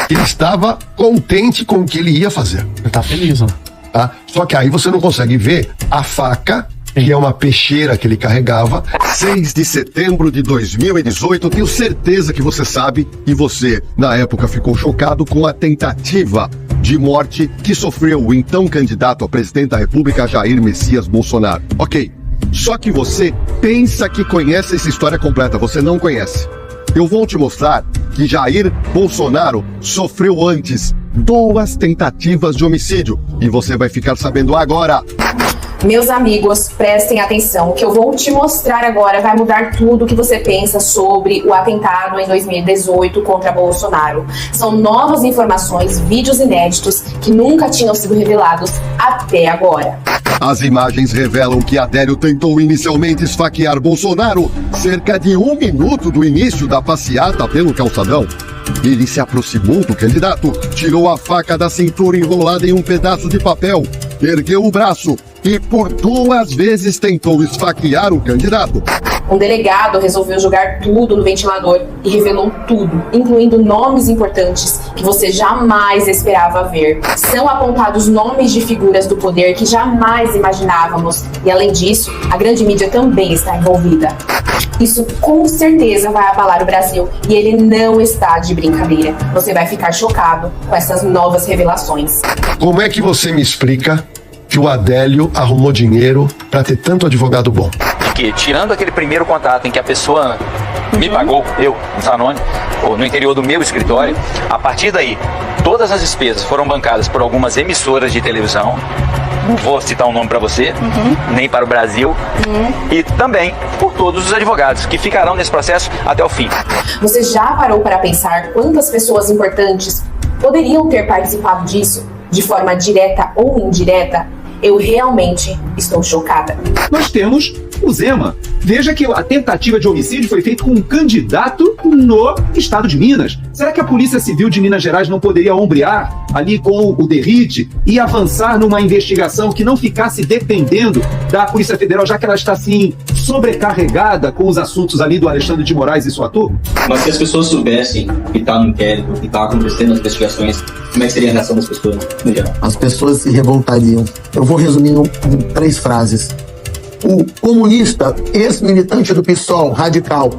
Ele estava contente com o que ele ia fazer. Ele tá feliz, ó. Tá? Só que aí você não consegue ver a faca, que é uma peixeira que ele carregava. 6 de setembro de 2018, tenho certeza que você sabe, e você, na época, ficou chocado com a tentativa de morte que sofreu o então candidato a presidente da República, Jair Messias Bolsonaro. Ok, só que você pensa que conhece essa história completa, você não conhece. Eu vou te mostrar que Jair Bolsonaro sofreu antes 2 tentativas de homicídio, e você vai ficar sabendo agora. Meus amigos, prestem atenção. O que eu vou te mostrar agora vai mudar tudo o que você pensa sobre o atentado em 2018 contra Bolsonaro. São novas informações, vídeos inéditos que nunca tinham sido revelados até agora. As imagens revelam que Adélio tentou inicialmente esfaquear Bolsonaro cerca de 1 minuto do início da passeata pelo calçadão. Ele se aproximou do candidato, tirou a faca da cintura enrolada em um pedaço de papel, ergueu o braço e por 2 vezes tentou esfaquear o candidato. Um delegado resolveu jogar tudo no ventilador e revelou tudo, incluindo nomes importantes que você jamais esperava ver. São apontados nomes de figuras do poder que jamais imaginávamos. E além disso, a grande mídia também está envolvida. Isso com certeza vai abalar o Brasil e ele não está de brincadeira. Você vai ficar chocado com essas novas revelações. Como é que você me explica que o Adélio arrumou dinheiro para ter tanto advogado bom? Que tirando aquele primeiro contato em que a pessoa me pagou, eu, Zanoni, no interior do meu escritório, a partir daí, todas as despesas foram bancadas por algumas emissoras de televisão, não vou citar um nome para você, nem para o Brasil, e também por todos os advogados que ficarão nesse processo até o fim. Você já parou para pensar quantas pessoas importantes poderiam ter participado disso, de forma direta ou indireta? Eu realmente estou chocada. Nós temos o Zema. Veja que a tentativa de homicídio foi feita com um candidato no estado de Minas. Será que a Polícia Civil de Minas Gerais não poderia ombrear ali com o Derrite e avançar numa investigação que não ficasse dependendo da Polícia Federal, já que ela está assim sobrecarregada com os assuntos ali do Alexandre de Moraes e sua turma? Mas se as pessoas soubessem que está no inquérito, que está acontecendo as investigações, como é que seria a reação das pessoas no geral? As pessoas se revoltariam. Eu vou resumir em 3 frases. O comunista, ex-militante do PSOL, radical,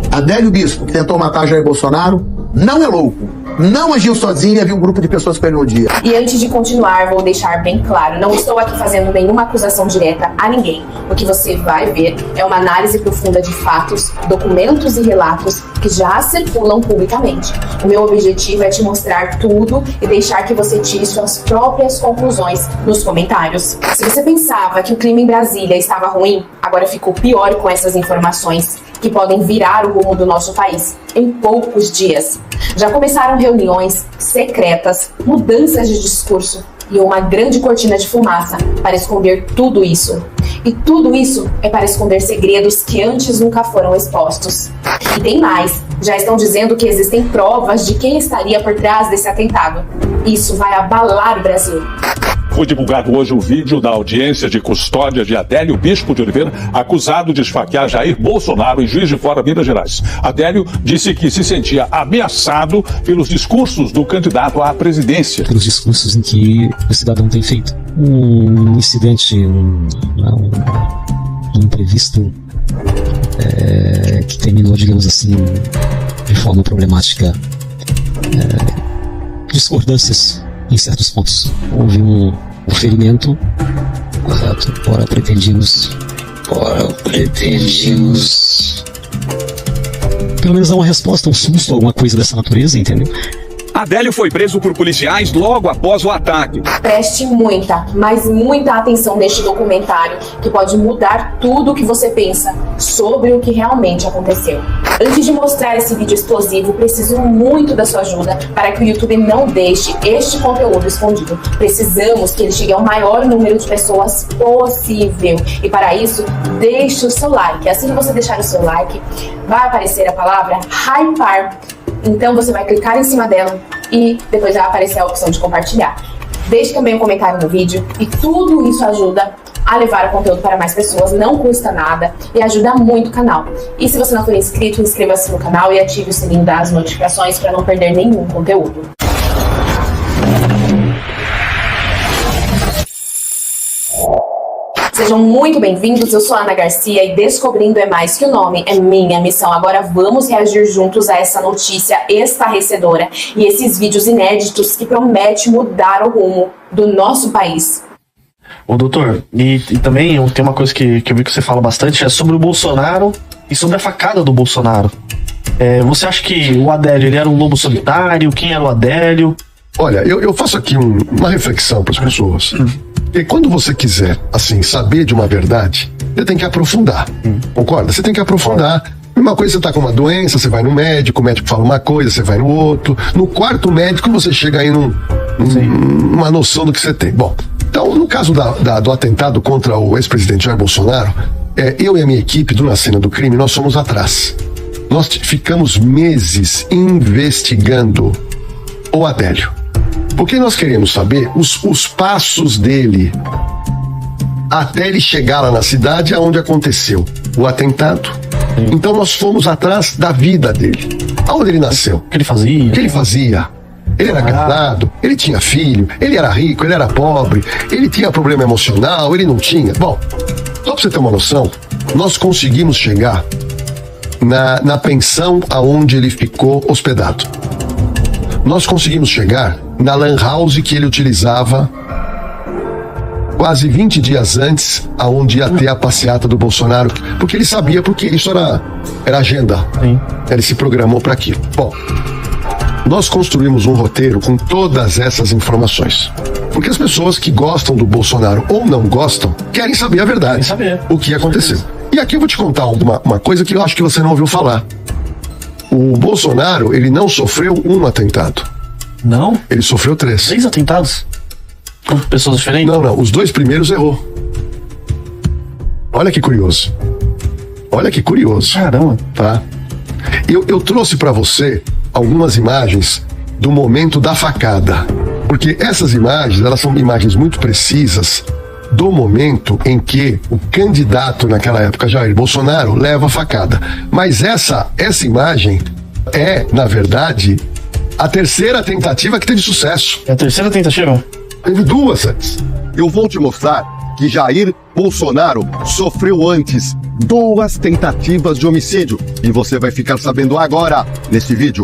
Adélio Bispo, que tentou matar Jair Bolsonaro, não é louco. Não agiu sozinho e havia um grupo de pessoas com ele no dia. E antes de continuar, vou deixar bem claro, não estou aqui fazendo nenhuma acusação direta a ninguém. O que você vai ver é uma análise profunda de fatos, documentos e relatos que já circulam publicamente. O meu objetivo é te mostrar tudo e deixar que você tire suas próprias conclusões nos comentários. Se você pensava que o clima em Brasília estava ruim, agora ficou pior com essas informações que podem virar o rumo do nosso país em poucos dias. Já começaram reuniões secretas, mudanças de discurso e uma grande cortina de fumaça para esconder tudo isso. E tudo isso é para esconder segredos que antes nunca foram expostos. E tem mais, já estão dizendo que existem provas de quem estaria por trás desse atentado. Isso vai abalar o Brasil. Foi divulgado hoje o vídeo da audiência de custódia de Adélio Bispo de Oliveira, acusado de esfaquear Jair Bolsonaro em Juiz de Fora, Minas Gerais. Adélio disse que se sentia ameaçado pelos discursos do candidato à presidência. Pelos discursos em que o cidadão tem feito. Um incidente, um imprevisto que terminou, digamos assim, de forma problemática. Discordâncias em certos pontos. Houve um ferimento, correto? Ora pretendíamos pelo menos dar uma resposta, um susto, alguma coisa dessa natureza, entendeu? Adélio foi preso por policiais logo após o ataque. Preste muita, mas muita atenção neste documentário, que pode mudar tudo o que você pensa sobre o que realmente aconteceu. Antes de mostrar esse vídeo explosivo, preciso muito da sua ajuda para que o YouTube não deixe este conteúdo escondido. Precisamos que ele chegue ao maior número de pessoas possível. E para isso, deixe o seu like. Assim que você deixar o seu like, vai aparecer a palavra hypar. Então você vai clicar em cima dela e depois vai aparecer a opção de compartilhar. Deixe também um comentário no vídeo e tudo isso ajuda a levar o conteúdo para mais pessoas, não custa nada e ajuda muito o canal. E se você não for inscrito, inscreva-se no canal e ative o sininho das notificações para não perder nenhum conteúdo. Sejam muito bem-vindos, eu sou a Ana Garcia e Descobrindo é mais que o nome, é minha missão. Agora vamos reagir juntos a essa notícia estarrecedora e esses vídeos inéditos que prometem mudar o rumo do nosso país. Ô doutor, e também tem uma coisa que eu vi que você fala bastante, é sobre o Bolsonaro e sobre a facada do Bolsonaro. Você acha que o Adélio ele era um lobo solitário? Quem era o Adélio? Olha, eu faço aqui uma reflexão para as pessoas. E quando você quiser, assim, saber de uma verdade, você tem que aprofundar. Concorda? Você tem que aprofundar. Uma coisa, você tá com uma doença, você vai no médico, o médico fala uma coisa, você vai no outro. No quarto médico, você chega aí numa noção do que você tem. Bom, então, no caso do atentado contra o ex-presidente Jair Bolsonaro, eu e a minha equipe do Na Cena do Crime, nós fomos atrás. Nós ficamos meses investigando o Adélio. Porque nós queremos saber os passos dele até ele chegar lá na cidade onde aconteceu o atentado. Então nós fomos atrás da vida dele. Aonde ele nasceu? O que ele fazia? O que ele fazia? Ele era casado, ele tinha filho, ele era rico, ele era pobre, ele tinha problema emocional, ele não tinha. Bom, só pra você ter uma noção, nós conseguimos chegar na pensão aonde ele ficou hospedado. Nós conseguimos chegar na lan house que ele utilizava quase 20 dias antes, aonde ia ter a passeata do Bolsonaro, porque ele sabia, porque isso era agenda. Sim. Ele se programou para aquilo. Bom, nós construímos um roteiro com todas essas informações. Porque as pessoas que gostam do Bolsonaro ou não gostam, querem saber a verdade. Saber. O que aconteceu. E aqui eu vou te contar uma coisa que eu acho que você não ouviu falar. O Bolsonaro, ele não sofreu um atentado. Não? Ele sofreu 3. 3 atentados? Com pessoas diferentes? Não. Os 2 primeiros errou. Olha que curioso. Olha que curioso. Caramba. Tá? Eu trouxe pra você algumas imagens do momento da facada. Porque essas imagens, elas são imagens muito precisas do momento em que o candidato naquela época, Jair Bolsonaro, leva a facada. Mas essa imagem é, na verdade, a terceira tentativa que teve sucesso. É a terceira tentativa? Teve 2 antes. Eu vou te mostrar que Jair Bolsonaro sofreu antes 2 tentativas de homicídio. E você vai ficar sabendo agora, nesse vídeo.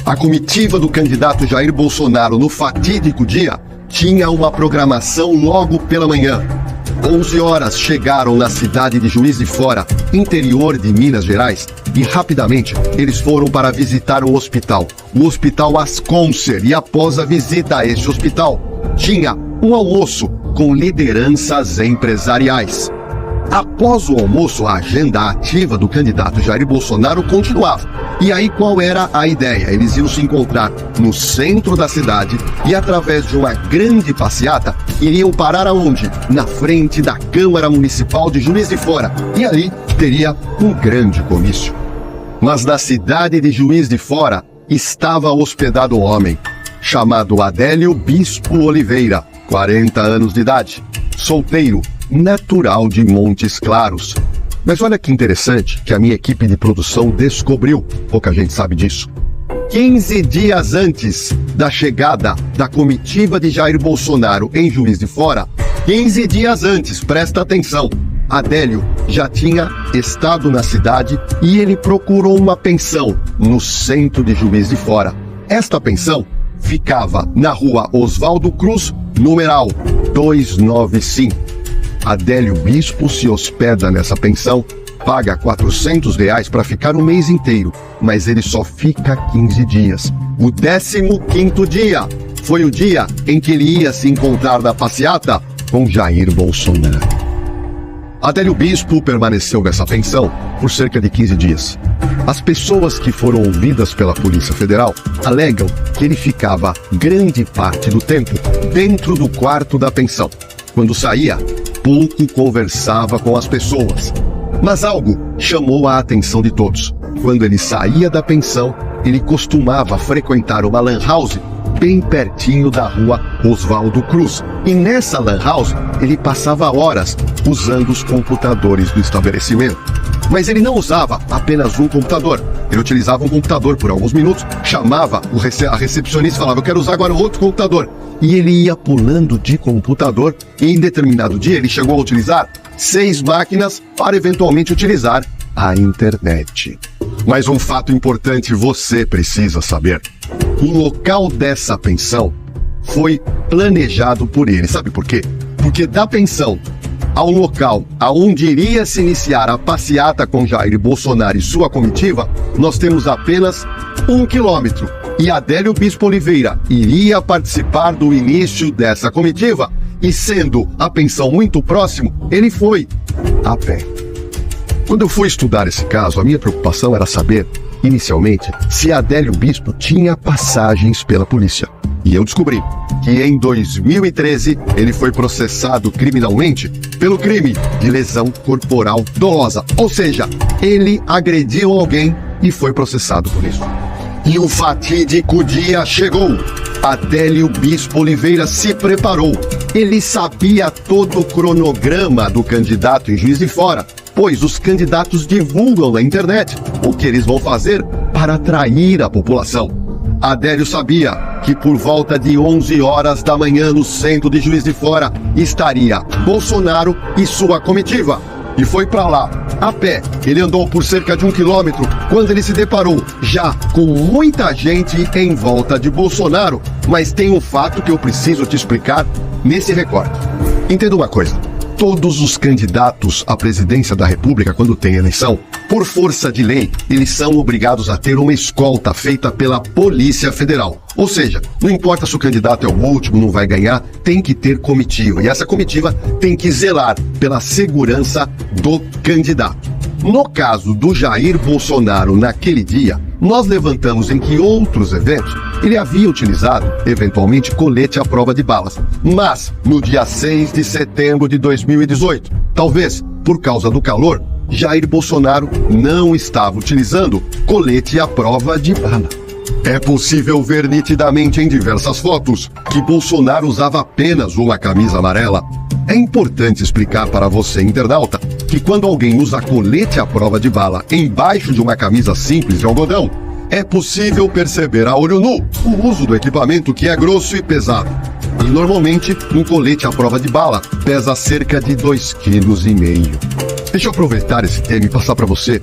A comitiva do candidato Jair Bolsonaro no fatídico dia tinha uma programação logo pela manhã. 11 horas chegaram na cidade de Juiz de Fora, interior de Minas Gerais, e rapidamente eles foram para visitar o Hospital Asconcer, e após a visita a este hospital, tinha um almoço com lideranças empresariais. Após o almoço, a agenda ativa do candidato Jair Bolsonaro continuava. E aí qual era a ideia? Eles iam se encontrar no centro da cidade e, através de uma grande passeata, iriam parar aonde? Na frente da Câmara Municipal de Juiz de Fora. E ali teria um grande comício. Mas na cidade de Juiz de Fora estava hospedado um homem chamado Adélio Bispo Oliveira, 40 anos de idade, solteiro, natural de Montes Claros. Mas olha que interessante que a minha equipe de produção descobriu, pouca gente sabe disso. 15 dias antes da chegada da comitiva de Jair Bolsonaro em Juiz de Fora, 15 dias antes, presta atenção, Adélio já tinha estado na cidade e ele procurou uma pensão no centro de Juiz de Fora. Esta pensão ficava na rua Oswaldo Cruz, numeral 295. Adélio Bispo se hospeda nessa pensão, paga R$400 para ficar um mês inteiro, mas ele só fica 15 dias. O 15º dia foi o dia em que ele ia se encontrar na passeata com Jair Bolsonaro. Adélio Bispo permaneceu nessa pensão por cerca de 15 dias. As pessoas que foram ouvidas pela Polícia Federal alegam que ele ficava grande parte do tempo dentro do quarto da pensão. Quando saía, pouco conversava com as pessoas. Mas algo chamou a atenção de todos. Quando ele saía da pensão, ele costumava frequentar uma lan house bem pertinho da rua Oswaldo Cruz. E nessa lan house, ele passava horas usando os computadores do estabelecimento. Mas ele não usava apenas um computador. Ele utilizava um computador por alguns minutos, chamava a recepcionista e falava: eu quero usar agora outro computador. E ele ia pulando de computador e em determinado dia ele chegou a utilizar 6 máquinas para eventualmente utilizar a internet. Mas um fato importante você precisa saber. O local dessa pensão foi planejado por ele. Sabe por quê? Porque da pensão ao local aonde iria se iniciar a passeata com Jair Bolsonaro e sua comitiva, nós temos apenas 1 quilômetro. E Adélio Bispo Oliveira iria participar do início dessa comitiva. E sendo a pensão muito próximo, ele foi a pé. Quando eu fui estudar esse caso, a minha preocupação era saber, inicialmente, se Adélio Bispo tinha passagens pela polícia. E eu descobri que em 2013 ele foi processado criminalmente pelo crime de lesão corporal dolosa. Ou seja, ele agrediu alguém e foi processado por isso. E o fatídico dia chegou. Adélio Bispo Oliveira se preparou. Ele sabia todo o cronograma do candidato em Juiz de Fora, pois os candidatos divulgam na internet o que eles vão fazer para atrair a população. Adélio sabia que por volta de 11 horas da manhã no centro de Juiz de Fora estaria Bolsonaro e sua comitiva. E foi para lá, a pé. Ele andou por cerca de 1 quilômetro quando ele se deparou já com muita gente em volta de Bolsonaro. Mas tem um fato que eu preciso te explicar nesse recorte. Entenda uma coisa. Todos os candidatos à presidência da República, quando tem eleição, por força de lei, eles são obrigados a ter uma escolta feita pela Polícia Federal. Ou seja, não importa se o candidato é o último, não vai ganhar, tem que ter comitiva. E essa comitiva tem que zelar pela segurança do candidato. No caso do Jair Bolsonaro naquele dia, nós levantamos em que outros eventos ele havia utilizado, eventualmente, colete à prova de balas. Mas, no dia 6 de setembro de 2018, talvez por causa do calor, Jair Bolsonaro não estava utilizando colete à prova de bala. É possível ver nitidamente em diversas fotos que Bolsonaro usava apenas uma camisa amarela. É importante explicar para você, internauta, que quando alguém usa colete à prova de bala embaixo de uma camisa simples de algodão, é possível perceber a olho nu o uso do equipamento, que é grosso e pesado. E normalmente, um colete à prova de bala pesa cerca de 2,5 kg. Deixa eu aproveitar esse tema e passar para você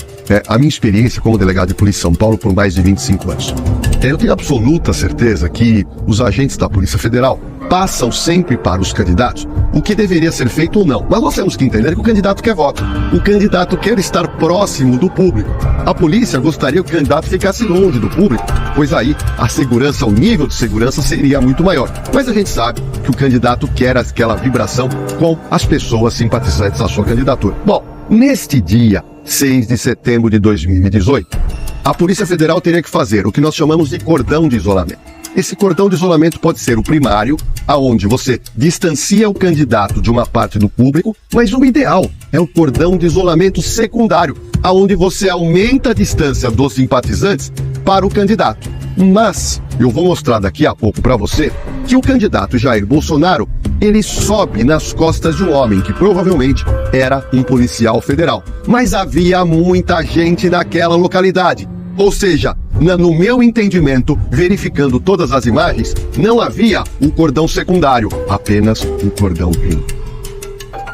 a minha experiência como delegado de polícia em São Paulo por mais de 25 anos. Eu tenho absoluta certeza que os agentes da Polícia Federal passam sempre para os candidatos o que deveria ser feito ou não. Mas nós temos que entender que o candidato quer voto. O candidato quer estar próximo do público. A polícia gostaria que o candidato ficasse longe do público, pois aí a segurança, o nível de segurança seria muito maior. Mas a gente sabe que o candidato quer aquela vibração com as pessoas simpatizantes à sua candidatura. Bom, neste dia, 6 de setembro de 2018, a Polícia Federal teria que fazer o que nós chamamos de cordão de isolamento. Esse cordão de isolamento pode ser o primário, aonde você distancia o candidato de uma parte do público, mas o ideal é o cordão de isolamento secundário, aonde você aumenta a distância dos simpatizantes para o candidato. Mas eu vou mostrar daqui a pouco para você que o candidato Jair Bolsonaro, ele sobe nas costas de um homem que provavelmente era um policial federal. Mas havia muita gente naquela localidade. Ou seja, no meu entendimento, verificando todas as imagens, não havia um cordão secundário, apenas um cordão limpo.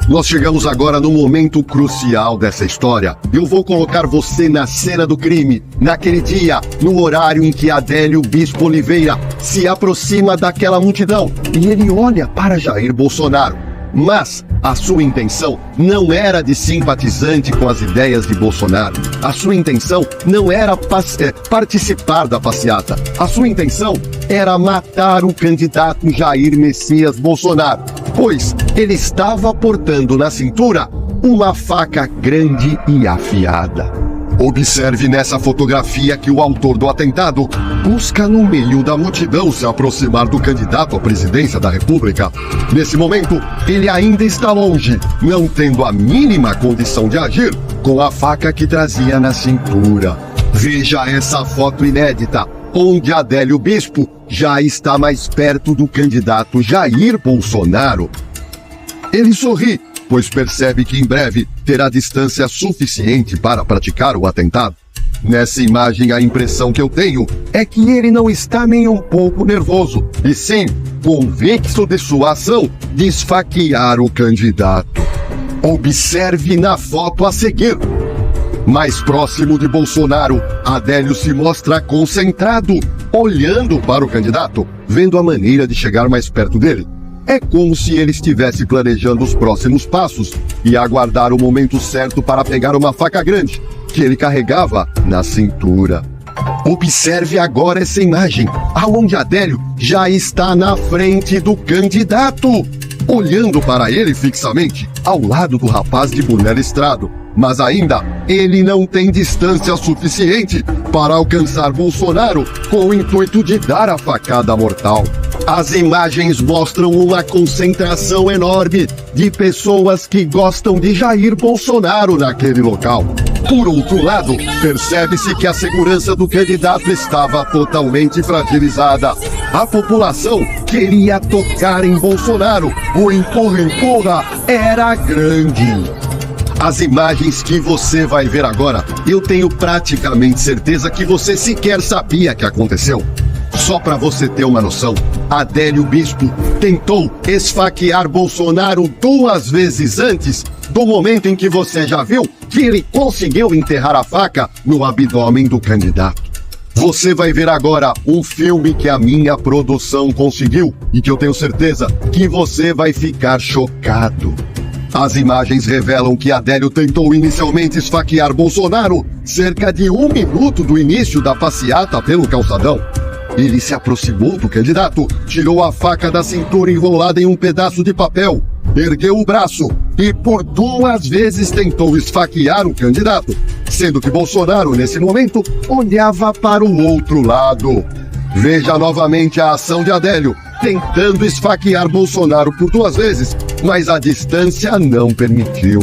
Nós chegamos agora no momento crucial dessa história. Eu vou colocar você na cena do crime, naquele dia, no horário em que Adélio Bispo Oliveira se aproxima daquela multidão e ele olha para Jair Bolsonaro. Mas a sua intenção não era de simpatizante com as ideias de Bolsonaro. A sua intenção não era participar da passeata. A sua intenção era matar o candidato Jair Messias Bolsonaro, pois ele estava portando na cintura uma faca grande e afiada. Observe nessa fotografia que o autor do atentado busca no meio da multidão se aproximar do candidato à presidência da República. Nesse momento, ele ainda está longe, não tendo a mínima condição de agir com a faca que trazia na cintura. Veja essa foto inédita, onde Adélio Bispo já está mais perto do candidato Jair Bolsonaro. Ele sorri, pois percebe que em breve terá distância suficiente para praticar o atentado. Nessa imagem, a impressão que eu tenho é que ele não está nem um pouco nervoso, e sim convicto de sua ação de esfaquear o candidato. Observe na foto a seguir. Mais próximo de Bolsonaro, Adélio se mostra concentrado, olhando para o candidato, vendo a maneira de chegar mais perto dele. É como se ele estivesse planejando os próximos passos e aguardar o momento certo para pegar uma faca grande que ele carregava na cintura. Observe agora essa imagem, aonde Adélio já está na frente do candidato, olhando para ele fixamente, ao lado do rapaz de boné listrado. Mas ainda, ele não tem distância suficiente para alcançar Bolsonaro com o intuito de dar a facada mortal. As imagens mostram uma concentração enorme de pessoas que gostam de Jair Bolsonaro naquele local. Por outro lado, percebe-se que a segurança do candidato estava totalmente fragilizada. A população queria tocar em Bolsonaro. O empurra-empurra era grande. As imagens que você vai ver agora, eu tenho praticamente certeza que você sequer sabia que aconteceu. Só para você ter uma noção, Adélio Bispo tentou esfaquear Bolsonaro 2 vezes antes do momento em que você já viu que ele conseguiu enterrar a faca no abdômen do candidato. Você vai ver agora um filme que a minha produção conseguiu e que eu tenho certeza que você vai ficar chocado. As imagens revelam que Adélio tentou inicialmente esfaquear Bolsonaro cerca de 1 minuto do início da passeata pelo calçadão. Ele se aproximou do candidato, tirou a faca da cintura enrolada em um pedaço de papel, ergueu o braço e por 2 vezes tentou esfaquear o candidato, sendo que Bolsonaro, nesse momento, olhava para o outro lado. Veja novamente a ação de Adélio, tentando esfaquear Bolsonaro por 2 vezes, mas a distância não permitiu.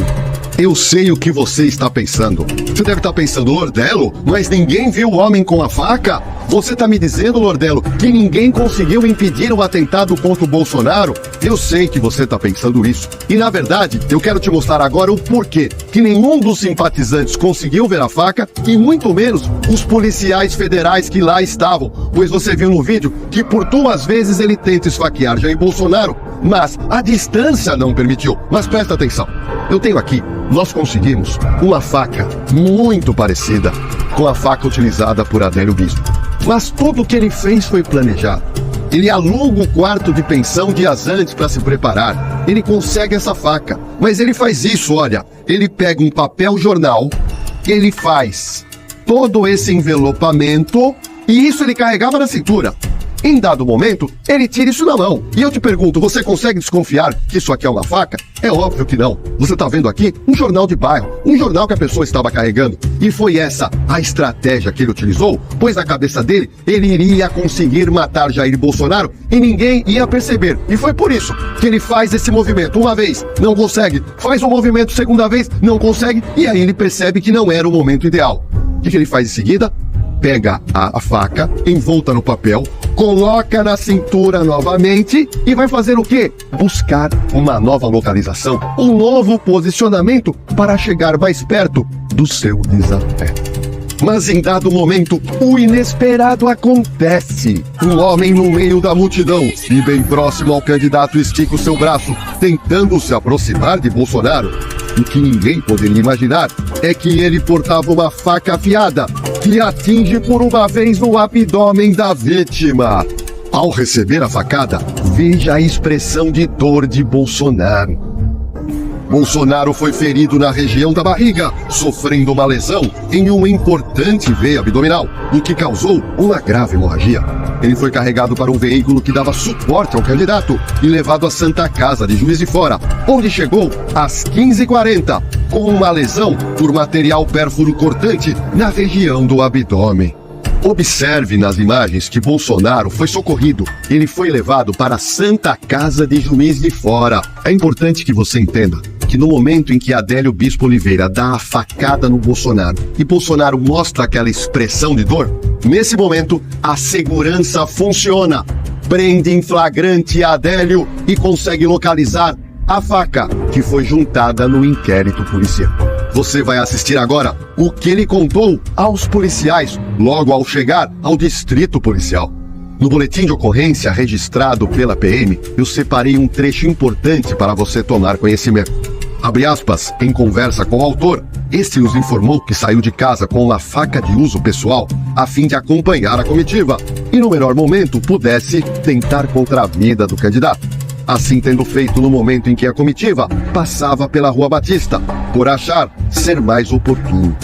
Eu sei o que você está pensando. Você deve estar pensando, Lordelo, mas ninguém viu o homem com a faca? Você está me dizendo, Lordelo, que ninguém conseguiu impedir o atentado contra o Bolsonaro? Eu sei que você está pensando isso. E, na verdade, eu quero te mostrar agora o porquê que nenhum dos simpatizantes conseguiu ver a faca e muito menos os policiais federais que lá estavam. Pois você viu no vídeo que por 2 vezes ele tenta esfaquear Jair Bolsonaro, mas a distância não permitiu. Mas presta atenção. Eu tenho aqui, nós conseguimos uma faca muito parecida com a faca utilizada por Adélio Bispo. Mas tudo o que ele fez foi planejado. Ele aluga o quarto de pensão dias antes para se preparar. Ele consegue essa faca. Mas ele faz isso, olha. Ele pega um papel jornal, ele faz todo esse envelopamento e isso ele carregava na cintura. Em dado momento, ele tira isso na mão. E eu te pergunto, você consegue desconfiar que isso aqui é uma faca? É óbvio que não. Você está vendo aqui um jornal de bairro, um jornal que a pessoa estava carregando. E foi essa a estratégia que ele utilizou, pois na cabeça dele, ele iria conseguir matar Jair Bolsonaro e ninguém ia perceber. E foi por isso que ele faz esse movimento. 1 vez, não consegue. Faz um movimento 2ª vez, não consegue. E aí ele percebe que não era o momento ideal. O que ele faz em seguida? Pega a faca, envolta no papel, coloca na cintura novamente e vai fazer o quê? Buscar uma nova localização, um novo posicionamento para chegar mais perto do seu desafeto. Mas em dado momento, o inesperado acontece. Um homem no meio da multidão e bem próximo ao candidato estica o seu braço, tentando se aproximar de Bolsonaro. O que ninguém poderia imaginar é que ele portava uma faca afiada que atinge por uma vez o abdômen da vítima. Ao receber a facada, veja a expressão de dor de Bolsonaro. Bolsonaro foi ferido na região da barriga, sofrendo uma lesão em uma importante veia abdominal, o que causou uma grave hemorragia. Ele foi carregado para um veículo que dava suporte ao candidato e levado à Santa Casa de Juiz de Fora, onde chegou às 15h40, com uma lesão por material pérfuro cortante na região do abdômen. Observe nas imagens que Bolsonaro foi socorrido. Ele foi levado para a Santa Casa de Juiz de Fora. É importante que você entenda que no momento em que Adélio Bispo Oliveira dá a facada no Bolsonaro e Bolsonaro mostra aquela expressão de dor, nesse momento a segurança funciona. Prende em flagrante Adélio e consegue localizar a faca que foi juntada no inquérito policial. Você vai assistir agora o que ele contou aos policiais logo ao chegar ao distrito policial. No boletim de ocorrência registrado pela PM, eu separei um trecho importante para você tomar conhecimento. Abre aspas, em conversa com o autor, este nos informou que saiu de casa com uma faca de uso pessoal a fim de acompanhar a comitiva e no menor momento pudesse tentar contra a vida do candidato. Assim tendo feito no momento em que a comitiva passava pela Rua Batista, por achar ser mais oportuno.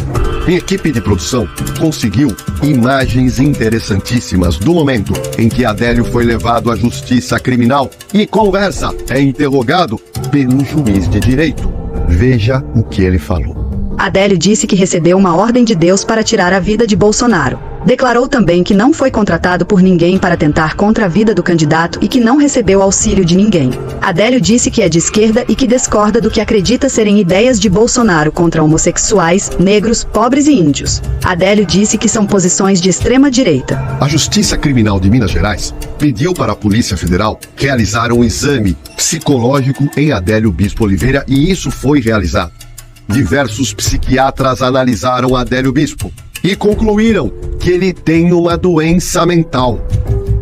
A equipe de produção conseguiu imagens interessantíssimas do momento em que Adélio foi levado à justiça criminal e conversa é interrogado pelo juiz de direito. Veja o que ele falou. Adélio disse que recebeu uma ordem de Deus para tirar a vida de Bolsonaro. Declarou também que não foi contratado por ninguém para tentar contra a vida do candidato e que não recebeu auxílio de ninguém. Adélio disse que é de esquerda e que discorda do que acredita serem ideias de Bolsonaro contra homossexuais, negros, pobres e índios. Adélio disse que são posições de extrema direita. A Justiça Criminal de Minas Gerais pediu para a Polícia Federal realizar um exame psicológico em Adélio Bispo Oliveira e isso foi realizado. Diversos psiquiatras analisaram Adélio Bispo e concluíram que ele tem uma doença mental.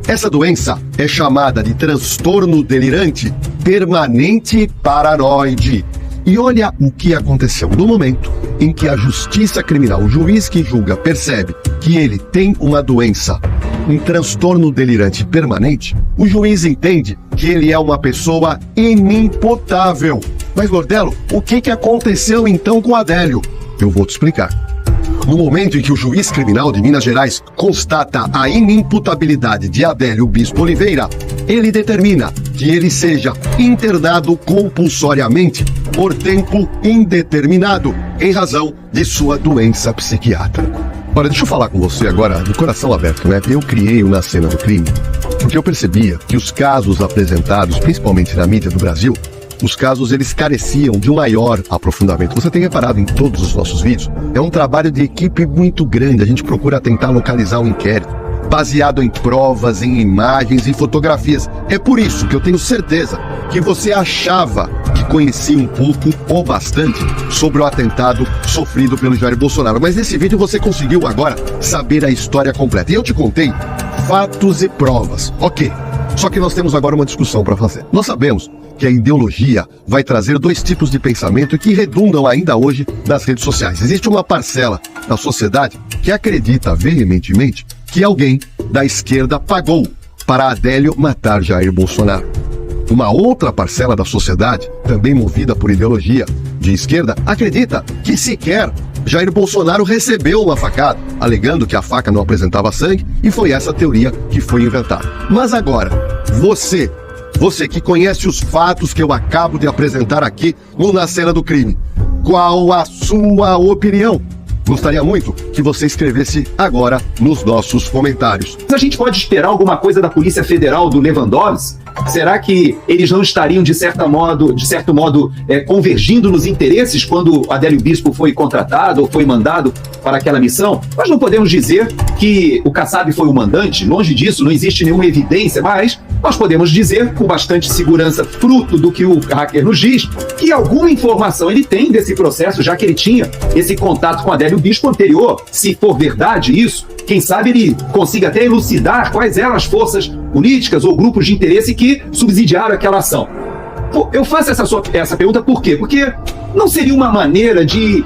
Essa doença é chamada de transtorno delirante permanente paranoide. E olha o que aconteceu no momento em que a Justiça Criminal, o juiz que julga, percebe que ele tem uma doença, um transtorno delirante permanente, o juiz entende que ele é uma pessoa inimputável. Mas, Lordelo, o que aconteceu então com Adélio? Eu vou te explicar. No momento em que o juiz criminal de Minas Gerais constata a inimputabilidade de Adélio Bispo Oliveira, ele determina que ele seja internado compulsoriamente por tempo indeterminado em razão de sua doença psiquiátrica. Olha, deixa eu falar com você agora de coração aberto, né? Eu criei o Na Cena do Crime porque eu percebia que os casos apresentados, principalmente na mídia do Brasil, os casos eles careciam de um maior aprofundamento. Você tem reparado em todos os nossos vídeos, é um trabalho de equipe muito grande. A gente procura tentar localizar um inquérito baseado em provas, em imagens e fotografias. É por isso que eu tenho certeza que você achava que conhecia um pouco ou bastante sobre o atentado sofrido pelo Jair Bolsonaro. Mas nesse vídeo você conseguiu agora saber a história completa. E eu te contei fatos e provas. Ok, só que nós temos agora uma discussão para fazer. Nós sabemos que a ideologia vai trazer dois tipos de pensamento que redundam ainda hoje nas redes sociais. Existe uma parcela da sociedade que acredita veementemente que alguém da esquerda pagou para Adélio matar Jair Bolsonaro. Uma outra parcela da sociedade, também movida por ideologia de esquerda, acredita que sequer Jair Bolsonaro recebeu uma facada, alegando que a faca não apresentava sangue, e foi essa teoria que foi inventada. Mas agora, você que conhece os fatos que eu acabo de apresentar aqui no Na Cena do Crime, qual a sua opinião? Gostaria muito que você escrevesse agora nos nossos comentários. A gente pode esperar alguma coisa da Polícia Federal do Lewandowski? Será que eles não estariam, de certo modo, convergindo nos interesses quando Adélio Bispo foi contratado ou foi mandado para aquela missão? Nós não podemos dizer que o Kassab foi o mandante, longe disso, não existe nenhuma evidência, mas nós podemos dizer, com bastante segurança, fruto do que o hacker nos diz, que alguma informação ele tem desse processo, já que ele tinha esse contato com Adélio Bispo anterior. Se for verdade isso, quem sabe ele consiga até elucidar quais eram as forças políticas ou grupos de interesse que subsidiaram aquela ação. Eu faço essa pergunta por quê? Porque não seria uma maneira de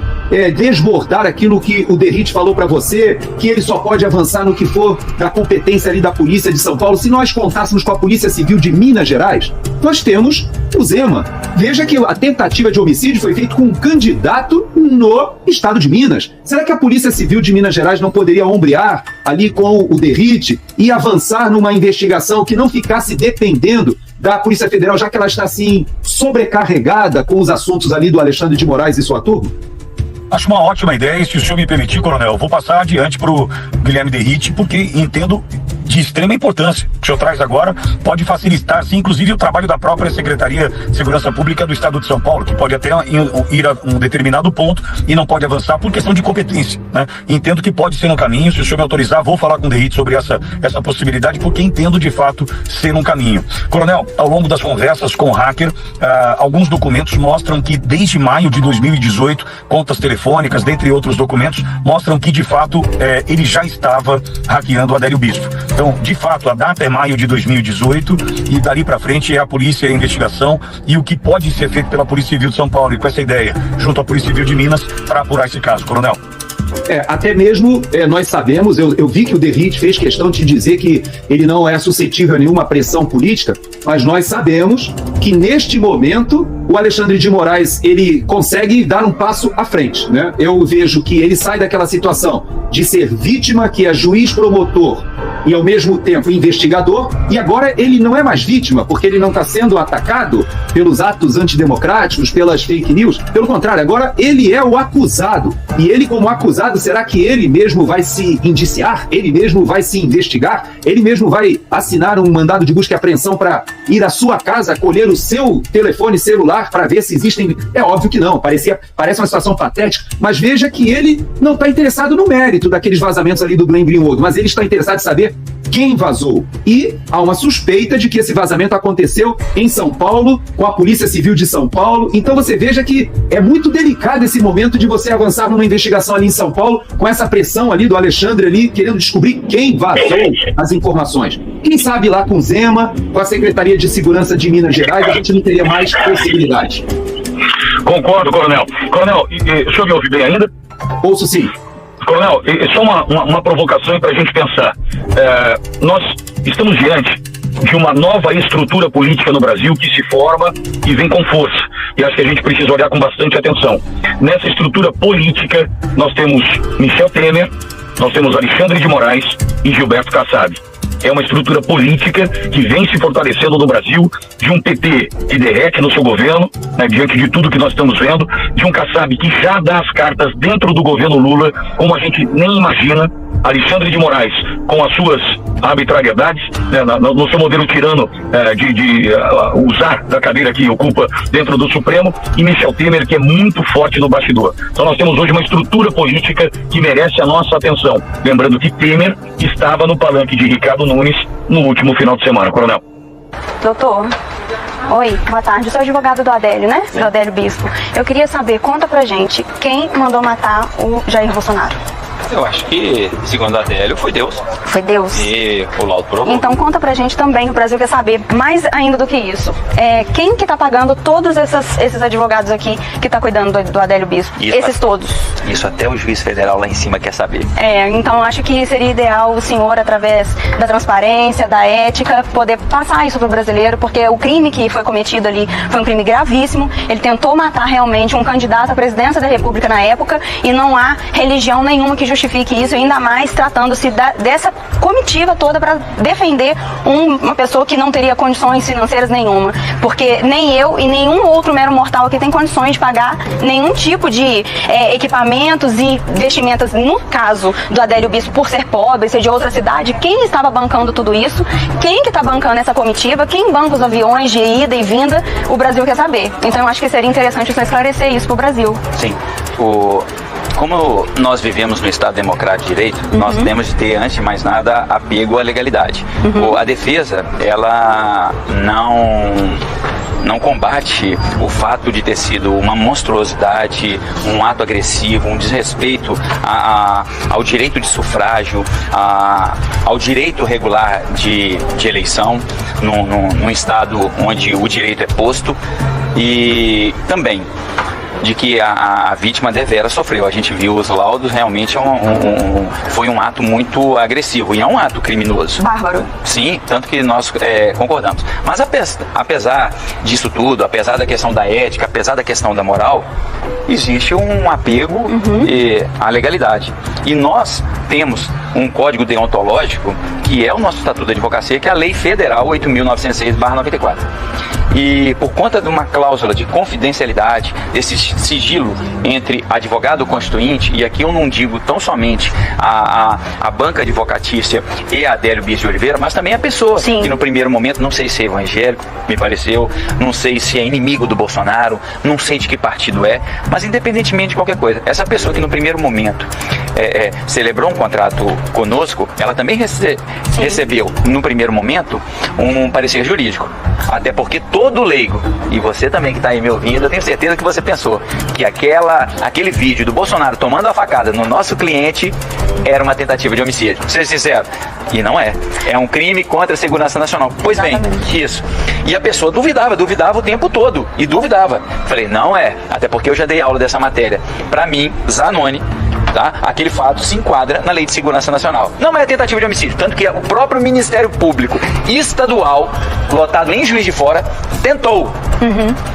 desbordar aquilo que o Derrite falou para você, que ele só pode avançar no que for da competência ali da Polícia de São Paulo? Se nós contássemos com a Polícia Civil de Minas Gerais, nós temos o Zema. Veja que a tentativa de homicídio foi feita com um candidato no estado de Minas. Será que a Polícia Civil de Minas Gerais não poderia ombrear ali com o Derrite e avançar numa investigação que não ficasse dependendo da Polícia Federal, já que ela está assim sobrecarregada com os assuntos ali do Alexandre de Moraes e sua turma? Acho uma ótima ideia, e se o senhor me permitir, coronel, eu vou passar adiante para o Guilherme Derrite, porque entendo de extrema importância. O que o senhor traz agora pode facilitar, sim, inclusive o trabalho da própria Secretaria de Segurança Pública do Estado de São Paulo, que pode até ir a um determinado ponto e não pode avançar por questão de competência, né? Entendo que pode ser um caminho. Se o senhor me autorizar, vou falar com o Derrite sobre essa possibilidade, porque entendo de fato ser um caminho. Coronel, ao longo das conversas com o hacker, alguns documentos mostram que desde maio de 2018, contas telefônicas, dentre outros documentos, mostram que de fato ele já estava hackeando o Adélio Bispo. Então, de fato, a data é maio de 2018 e dali para frente é a polícia, a investigação e o que pode ser feito pela Polícia Civil de São Paulo, e com essa ideia, junto à Polícia Civil de Minas, para apurar esse caso. Coronel. Até mesmo nós sabemos, eu vi que o Derrite fez questão de dizer que ele não é suscetível a nenhuma pressão política, mas nós sabemos que neste momento o Alexandre de Moraes ele consegue dar um passo à frente, né? Eu vejo que ele sai daquela situação de ser vítima, que é juiz promotor e ao mesmo tempo investigador, e agora ele não é mais vítima, porque ele não está sendo atacado pelos atos antidemocráticos, pelas fake news. Pelo contrário, agora ele é o acusado, e ele como acusado, será que ele mesmo vai se indiciar? Ele mesmo vai se investigar? Ele mesmo vai assinar um mandado de busca e apreensão para ir à sua casa, colher o seu telefone celular para ver se existem... É óbvio que não, parece uma situação patética, mas veja que ele não está interessado no mérito daqueles vazamentos ali do Glenn Greenwald, mas ele está interessado em saber quem vazou. E há uma suspeita de que esse vazamento aconteceu em São Paulo, com a Polícia Civil de São Paulo. Então você veja que é muito delicado esse momento de você avançar numa investigação ali em São Paulo, com essa pressão ali do Alexandre ali, querendo descobrir quem vazou as informações. Quem sabe lá com o Zema, com a Secretaria de Segurança de Minas Gerais, a gente não teria mais possibilidade. Concordo, coronel. Coronel, o senhor me ouve bem ainda? Ouço sim. Coronel, só uma provocação para a gente pensar. Nós estamos diante de uma nova estrutura política no Brasil que se forma e vem com força. E acho que a gente precisa olhar com bastante atenção. Nessa estrutura política, nós temos Michel Temer, nós temos Alexandre de Moraes e Gilberto Kassab. É uma estrutura política que vem se fortalecendo no Brasil, de um PT que derrete no seu governo, né, diante de tudo que nós estamos vendo, de um Kassab que já dá as cartas dentro do governo Lula, como a gente nem imagina, Alexandre de Moraes com as suas arbitrariedades, né, no seu modelo tirano de usar da cadeira que ocupa dentro do Supremo, e Michel Temer, que é muito forte no bastidor. Então nós temos hoje uma estrutura política que merece a nossa atenção. Lembrando que Temer estava no palanque de Ricardo Nunes no último final de semana. Coronel. Doutor, oi, boa tarde. Eu sou advogado do Adélio, né? Do Adélio Bispo. Eu queria saber, conta pra gente, quem mandou matar o Jair Bolsonaro? Eu acho que, segundo a Adélio, foi Deus. Foi Deus? E o laudo provou. Então conta pra gente também, o Brasil quer saber, mais ainda do que isso. Quem que tá pagando todos esses advogados aqui que tá cuidando do Adélio Bispo? Esses todos. Isso até o juiz federal lá em cima quer saber. Então acho que seria ideal o senhor, através da transparência, da ética, poder passar isso pro brasileiro, porque o crime que foi cometido ali foi um crime gravíssimo. Ele tentou matar realmente um candidato à presidência da República na época, e não há religião nenhuma que justifique isso, ainda mais tratando-se dessa comitiva toda para defender uma pessoa que não teria condições financeiras nenhuma, porque nem eu e nenhum outro mero mortal aqui tem condições de pagar nenhum tipo de equipamentos e vestimentas. No caso do Adélio Bispo, por ser pobre, ser de outra cidade, quem estava bancando tudo isso? Quem que está bancando essa comitiva? Quem banca os aviões de ida e vinda? O Brasil quer saber. Então eu acho que seria interessante você esclarecer isso para o Brasil. Sim. Como nós vivemos no Estado Democrático de Direito, nós temos de ter, antes de mais nada, apego à legalidade. A defesa, ela não combate o fato de ter sido uma monstruosidade, um ato agressivo, um desrespeito ao direito de sufrágio, ao direito regular de eleição num Estado onde o direito é posto, e também de que a vítima devera sofreu. A gente viu os laudos, realmente foi um ato muito agressivo, e é um ato criminoso. Bárbaro. Sim, tanto que nós concordamos. Mas apesar disso tudo, apesar da questão da ética, apesar da questão da moral, existe um apego à legalidade. E nós temos um código deontológico, que é o nosso Estatuto da Advocacia, que é a Lei Federal 8.906/94. E por conta de uma cláusula de confidencialidade, desse sigilo entre advogado constituinte, e aqui eu não digo tão somente a banca advocatícia e a Adélio Bispo de Oliveira, mas também a pessoa que no primeiro momento, não sei se é evangélico, me pareceu, não sei se é inimigo do Bolsonaro, não sei de que partido é, mas independentemente de qualquer coisa, essa pessoa que no primeiro momento celebrou um contrato conosco, ela também recebeu, no primeiro momento, um parecer jurídico. Até porque todo leigo, e você também que está aí me ouvindo, eu tenho certeza que você pensou que aquele vídeo do Bolsonaro tomando a facada no nosso cliente era uma tentativa de homicídio. Seja sincero. E não é. É um crime contra a segurança nacional. Pois bem, isso. E a pessoa duvidava o tempo todo. E duvidava. Falei, não é. Até porque eu já dei aula dessa matéria. Para mim, Zanoni, tá? Aquele fato se enquadra na Lei de Segurança Nacional. Não é tentativa de homicídio, tanto que o próprio Ministério Público Estadual, lotado em Juiz de Fora, tentou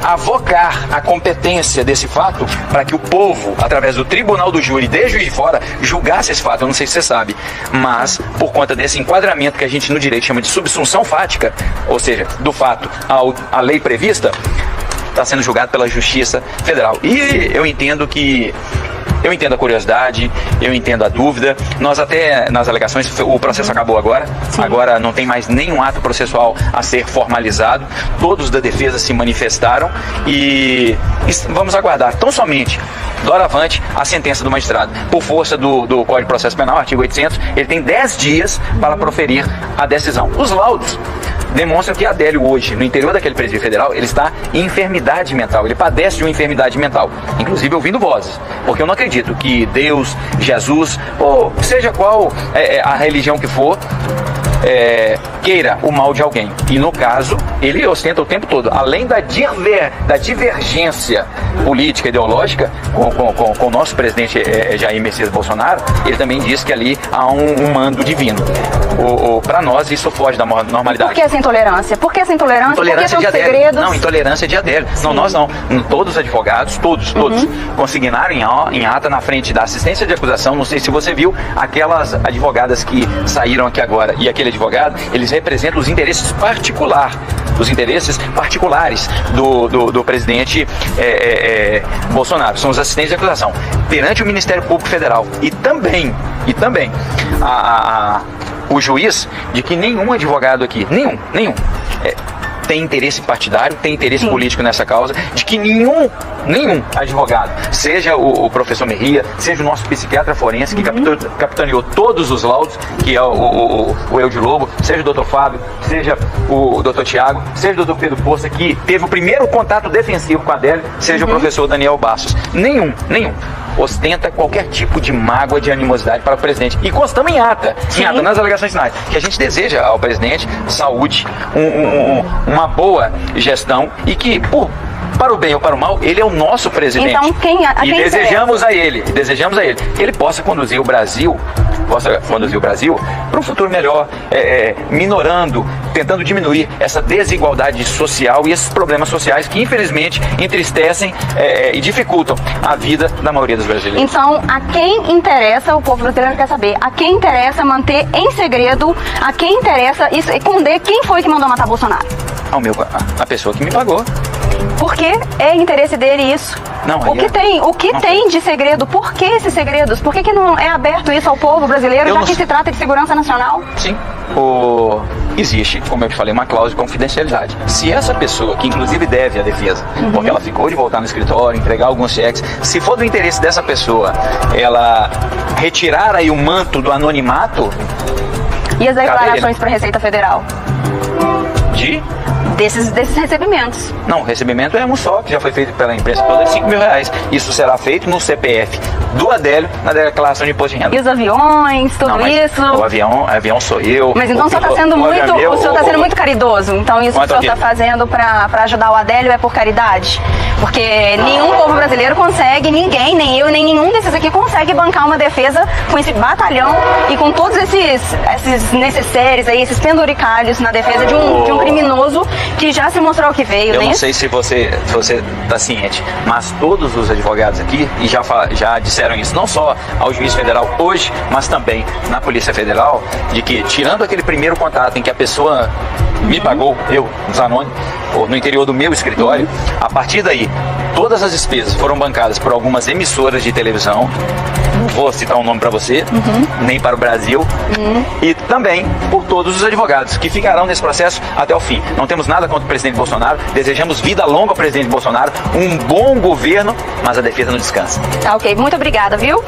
avocar a competência desse fato para que o povo, através do Tribunal do Júri de Juiz de Fora, julgasse esse fato. Eu não sei se você sabe, mas por conta desse enquadramento que a gente no direito chama de subsunção fática, ou seja, do fato à lei prevista, está sendo julgado pela Justiça Federal. E eu entendo a curiosidade, eu entendo a dúvida. Nós até, nas alegações, o processo acabou agora. Agora não tem mais nenhum ato processual a ser formalizado. Todos da defesa se manifestaram e vamos aguardar tão somente doravante a sentença do magistrado. Por força do Código de Processo Penal, artigo 800, ele tem 10 dias para proferir a decisão. Os laudos demonstram que Adélio hoje, no interior daquele presídio federal, ele está em enfermidade mental, ele padece de uma enfermidade mental, inclusive ouvindo vozes, porque eu não acredito que Deus, Jesus, ou seja qual a religião que for, queira o mal de alguém. E no caso, ele ostenta o tempo todo, além da divergência política, ideológica com o nosso presidente Jair Messias Bolsonaro, ele também diz que ali há um mando divino. Para nós isso foge da normalidade. Por que essa intolerância? Por que essa intolerância? Intolerância por que de Adélio. segredos? Não, intolerância de Adélio. Não, nós não. Todos os advogados, todos, consignaram em ata na frente da assistência de acusação. Não sei se você viu aquelas advogadas que saíram aqui agora e aquele advogado, eles representam os interesses particulares do presidente Bolsonaro. São os assistentes de acusação perante o Ministério Público Federal e também o juiz de que nenhum advogado aqui, nenhum tem interesse partidário, tem interesse político nessa causa, de que nenhum advogado, seja o professor Merria, seja o nosso psiquiatra forense, que capitaneou todos os laudos, que é o Eudio Lobo, seja o doutor Fábio, seja o doutor Tiago, seja o doutor Pedro Poça, que teve o primeiro contato defensivo com a Adélio, seja o professor Daniel Bastos. Nenhum ostenta qualquer tipo de mágoa, de animosidade para o presidente. E constamos em ata, nas alegações finais, que a gente deseja ao presidente saúde, uma boa gestão e que, para o bem ou para o mal, ele é o nosso presidente. Então, e desejamos a ele que ele possa conduzir o Brasil para um futuro melhor, minorando, tentando diminuir essa desigualdade social e esses problemas sociais que, infelizmente, entristecem e dificultam a vida da maioria dos brasileiros. Então, a quem interessa, o povo brasileiro quer saber, a quem interessa manter em segredo, a quem interessa esconder quem foi que mandou matar Bolsonaro? A pessoa que me pagou. Porque é interesse dele isso. O que tem de segredo? Por que esses segredos? Por que não é aberto isso ao povo brasileiro, já que se trata de segurança nacional? Sim. Existe, como eu te falei, uma cláusula de confidencialidade. Se essa pessoa, que inclusive deve à defesa, porque ela ficou de voltar no escritório, entregar alguns cheques, se for do interesse dessa pessoa, ela retirar aí o manto do anonimato... E as declarações para a Receita Federal? Desses recebimentos. Não, o recebimento é um só, que já foi feito pela imprensa toda, de R$5.000. Isso será feito no CPF do Adélio, na declaração de imposto de renda. E os aviões, tudo isso? O avião sou eu. Mas então o senhor está sendo muito caridoso. Então isso que o senhor está fazendo para ajudar o Adélio é por caridade? Porque nenhum povo brasileiro consegue, ninguém, nem eu, nem nenhum desses aqui consegue bancar uma defesa com esse batalhão e com todos esses necessários aí, esses penduricalhos na defesa de um criminoso que já se mostrou que veio, Eu né? não sei se você está ciente, mas todos os advogados aqui, e já disseram isso, não só ao juiz federal hoje, mas também na Polícia Federal, de que, tirando aquele primeiro contato em que a pessoa me pagou, eu, Zanoni, no interior do meu escritório, a partir daí, todas as despesas foram bancadas por algumas emissoras de televisão, não vou citar um nome para você, nem para o Brasil, e também por todos os advogados que ficarão nesse processo até o fim. Não temos nada contra o presidente Bolsonaro, desejamos vida longa ao presidente Bolsonaro, um bom governo, mas a defesa não descansa. Tá ok, muito obrigada, viu?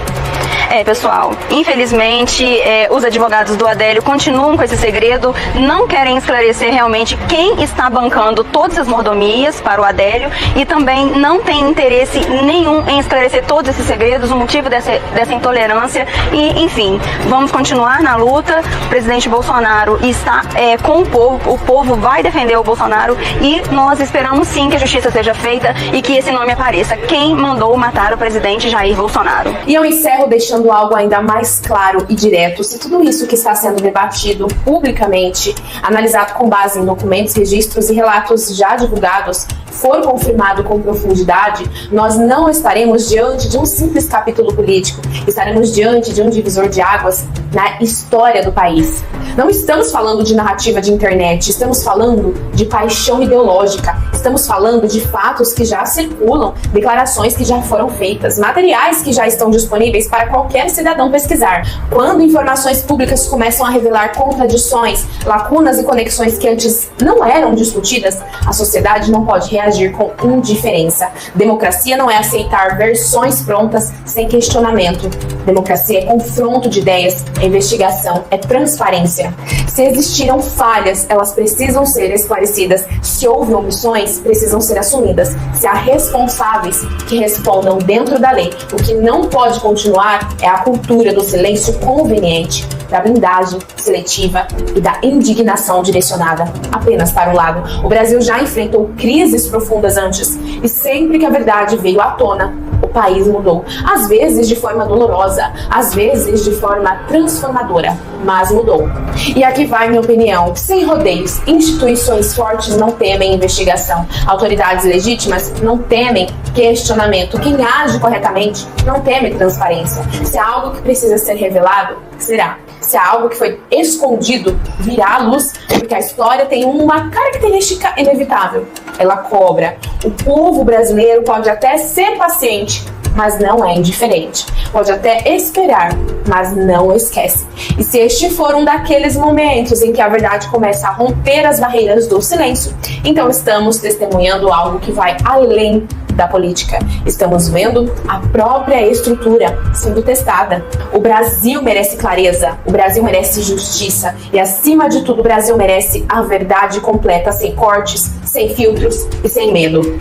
Pessoal, infelizmente os advogados do Adélio continuam com esse segredo, não querem esclarecer realmente quem está bancando todas as mordomias para o Adélio e também não tem interesse nenhum em esclarecer todos esses segredos, o motivo dessa intolerância e, enfim, vamos continuar na luta. O presidente Bolsonaro está com o povo vai defender o Bolsonaro e nós esperamos sim que a justiça seja feita e que esse nome apareça. Quem mandou matar o presidente Jair Bolsonaro? E eu encerro deixando algo ainda mais claro e direto. Se tudo isso que está sendo debatido publicamente, analisado com base em documentos, registros e relatos já divulgados, for confirmado com profundidade, nós não estaremos diante de um simples capítulo político, estaremos diante de um divisor de águas na história do país. Não estamos falando de narrativa de internet, estamos falando de paixão ideológica, estamos falando de fatos que já circulam, declarações que já foram feitas, materiais que já estão disponíveis para qualquer cidadão pesquisar. Quando informações públicas começam a revelar contradições, lacunas e conexões que antes não eram discutidas, a sociedade não pode reagir com indiferença. Democracia não é aceitar versões prontas sem questionamento. Democracia é confronto de ideias, é investigação, é transparência. Se existiram falhas, elas precisam ser esclarecidas. Se houve omissões, precisam ser assumidas. Se há responsáveis, que respondam dentro da lei. O que não pode continuar é a cultura do silêncio conveniente, da blindagem seletiva e da indignação direcionada apenas para um lado. O Brasil já enfrentou crises profundas antes e sempre que a verdade veio à tona, o país mudou. Às vezes de forma dolorosa, às vezes de forma transformadora, mas mudou. E aqui vai minha opinião, sem rodeios. Instituições fortes não temem investigação. Autoridades legítimas não temem questionamento. Quem age corretamente não teme transparência. Se há algo que precisa ser revelado, será. Se há algo que foi escondido, virá à luz, porque a história tem uma característica inevitável. Ela cobra. O povo brasileiro pode até ser paciente, mas não é indiferente. Pode até esperar, mas não esquece. E se este for um daqueles momentos em que a verdade começa a romper as barreiras do silêncio, então estamos testemunhando algo que vai além da política. Estamos vendo a própria estrutura sendo testada. O Brasil merece clareza, o Brasil merece justiça e, acima de tudo, o Brasil merece a verdade completa, sem cortes, sem filtros e sem medo.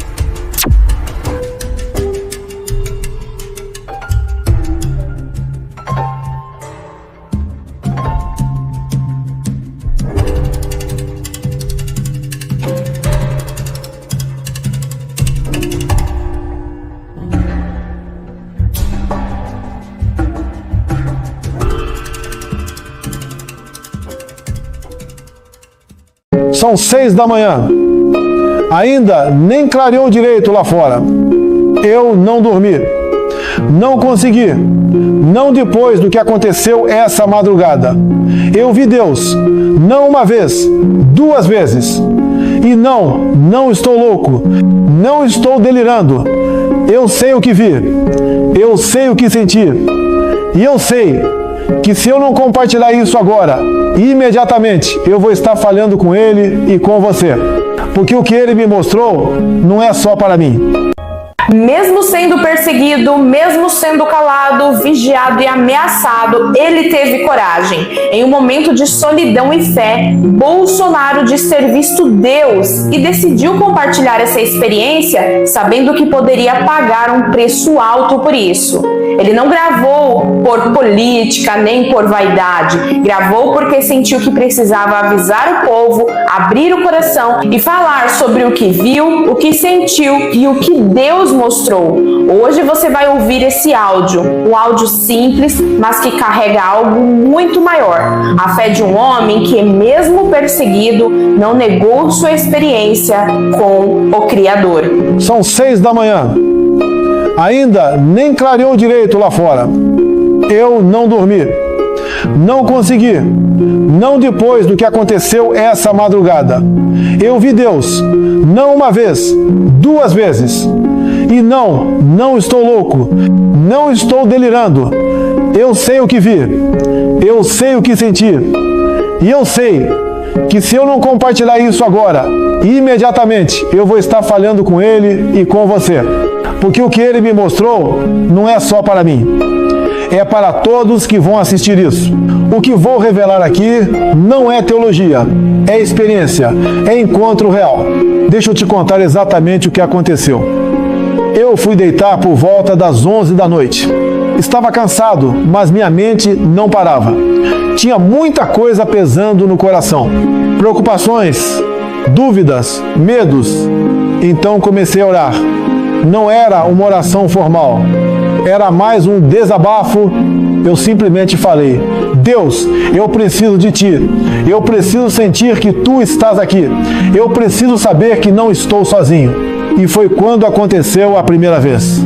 São 6 da manhã. Ainda nem clareou direito lá fora. Eu não dormi. Não consegui. Não depois do que aconteceu essa madrugada. Eu vi Deus. Não uma vez, 2 vezes. E não estou louco. Não estou delirando. Eu sei o que vi. Eu sei o que senti. E eu sei que se eu não compartilhar isso agora, imediatamente, eu vou estar falhando com ele e com você. Porque o que ele me mostrou não é só para mim. Mesmo sendo perseguido, mesmo sendo calado, vigiado e ameaçado, ele teve coragem. Em um momento de solidão e fé, Bolsonaro disse ter visto Deus e decidiu compartilhar essa experiência, sabendo que poderia pagar um preço alto por isso. Ele não gravou por política nem por vaidade, gravou porque sentiu que precisava avisar o povo, abrir o coração e falar sobre o que viu, o que sentiu e o que Deus mostrou. Hoje você vai ouvir esse áudio, um áudio simples, mas que carrega algo muito maior. A fé de um homem que, mesmo perseguido, não negou sua experiência com o Criador. São 6 da manhã. Ainda nem clareou direito lá fora. Eu não dormi. Não consegui. Não depois do que aconteceu essa madrugada. Eu vi Deus, não uma vez, 2 vezes. E não estou louco. Não estou delirando. Eu sei o que vi. Eu sei o que senti. E eu sei que se eu não compartilhar isso agora, imediatamente eu vou estar falhando com Ele e com você. Porque o que Ele me mostrou não é só para mim. É para todos que vão assistir isso. O que vou revelar aqui não é teologia, é experiência, é encontro real. Deixa eu te contar exatamente o que aconteceu. Eu fui deitar por volta das 11 da noite. Estava cansado, mas minha mente não parava. Tinha muita coisa pesando no coração. Preocupações, dúvidas, medos. Então comecei a orar. Não era uma oração formal. Era mais um desabafo. Eu simplesmente falei: Deus, eu preciso de Ti. Eu preciso sentir que Tu estás aqui. Eu preciso saber que não estou sozinho. E foi quando aconteceu a primeira vez.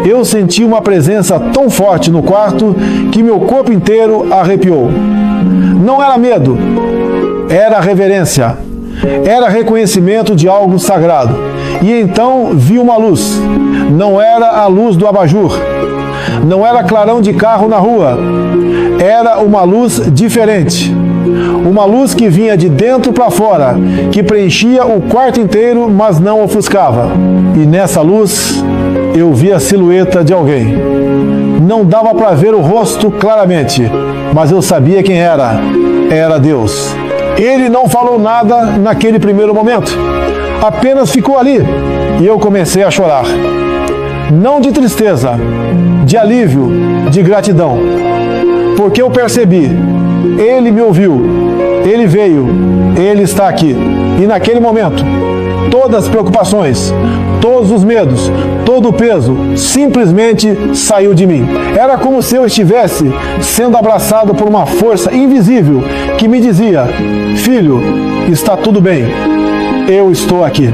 Eu senti uma presença tão forte no quarto que meu corpo inteiro arrepiou. Não era medo, era reverência. Era reconhecimento de algo sagrado. E então vi uma luz. Não era a luz do abajur. Não era clarão de carro na rua. Era uma luz diferente. Uma luz que vinha de dentro para fora, que preenchia o quarto inteiro, mas não ofuscava. E nessa luz, eu vi a silhueta de alguém. Não dava para ver o rosto claramente, mas eu sabia quem era. Era Deus. Ele não falou nada naquele primeiro momento. Apenas ficou ali. E eu comecei a chorar. Não de tristeza, de alívio, de gratidão. Porque eu percebi, Ele me ouviu, Ele veio, Ele está aqui. E naquele momento, todas as preocupações, todos os medos, todo o peso simplesmente saiu de mim. Era como se eu estivesse sendo abraçado por uma força invisível que me dizia: filho, está tudo bem, eu estou aqui.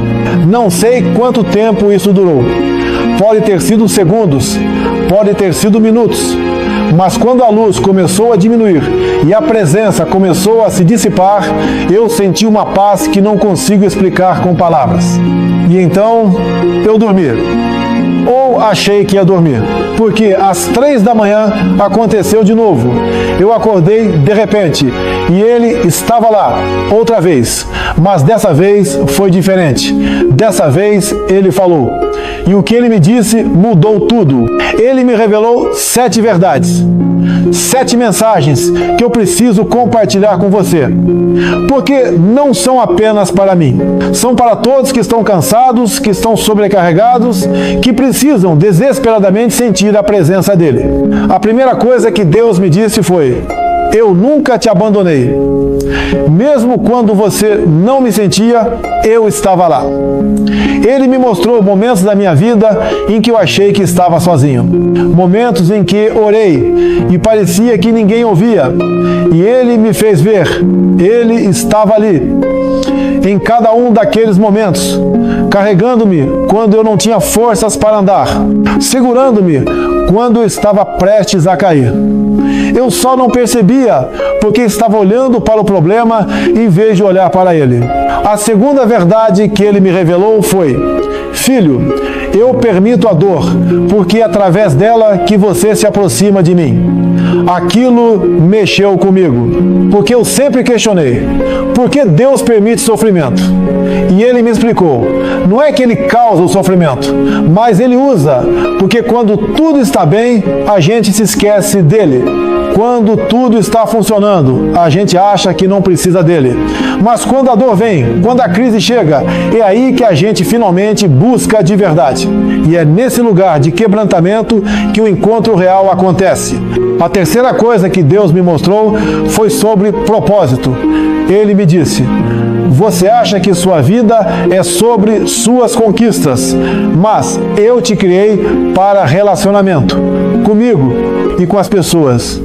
Não sei quanto tempo isso durou. Pode ter sido segundos, pode ter sido minutos. Mas quando a luz começou a diminuir e a presença começou a se dissipar, eu senti uma paz que não consigo explicar com palavras. E então eu dormi. Ou achei que ia dormir. Porque às 3 da manhã aconteceu de novo. Eu acordei de repente e ele estava lá, outra vez. Mas dessa vez foi diferente. Dessa vez ele falou. E o que ele me disse mudou tudo. Ele me revelou 7 verdades. 7 mensagens que eu preciso compartilhar com você. Porque não são apenas para mim. São para todos que estão cansados, que estão sobrecarregados, que precisam desesperadamente sentir a presença dele. A primeira coisa que Deus me disse foi: eu nunca te abandonei. Mesmo quando você não me sentia, eu estava lá. Ele me mostrou momentos da minha vida em que eu achei que estava sozinho. Momentos em que orei e parecia que ninguém ouvia. E Ele me fez ver. Ele estava ali. Em cada um daqueles momentos, carregando-me quando eu não tinha forças para andar, segurando-me quando eu estava prestes a cair. Eu só não percebia porque estava olhando para o problema em vez de olhar para ele. A segunda verdade que ele me revelou foi: filho, eu permito a dor, porque é através dela que você se aproxima de mim. Aquilo mexeu comigo, porque eu sempre questionei: por que Deus permite sofrimento? E ele me explicou: não é que ele causa o sofrimento, mas ele usa, porque quando tudo está bem, a gente se esquece dele. Quando tudo está funcionando, a gente acha que não precisa dele. Mas quando a dor vem, quando a crise chega, é aí que a gente finalmente busca de verdade. E é nesse lugar de quebrantamento que o encontro real acontece. A terceira coisa que Deus me mostrou foi sobre propósito. Ele me disse: Você acha que sua vida é sobre suas conquistas, mas eu te criei para relacionamento comigo e com as pessoas.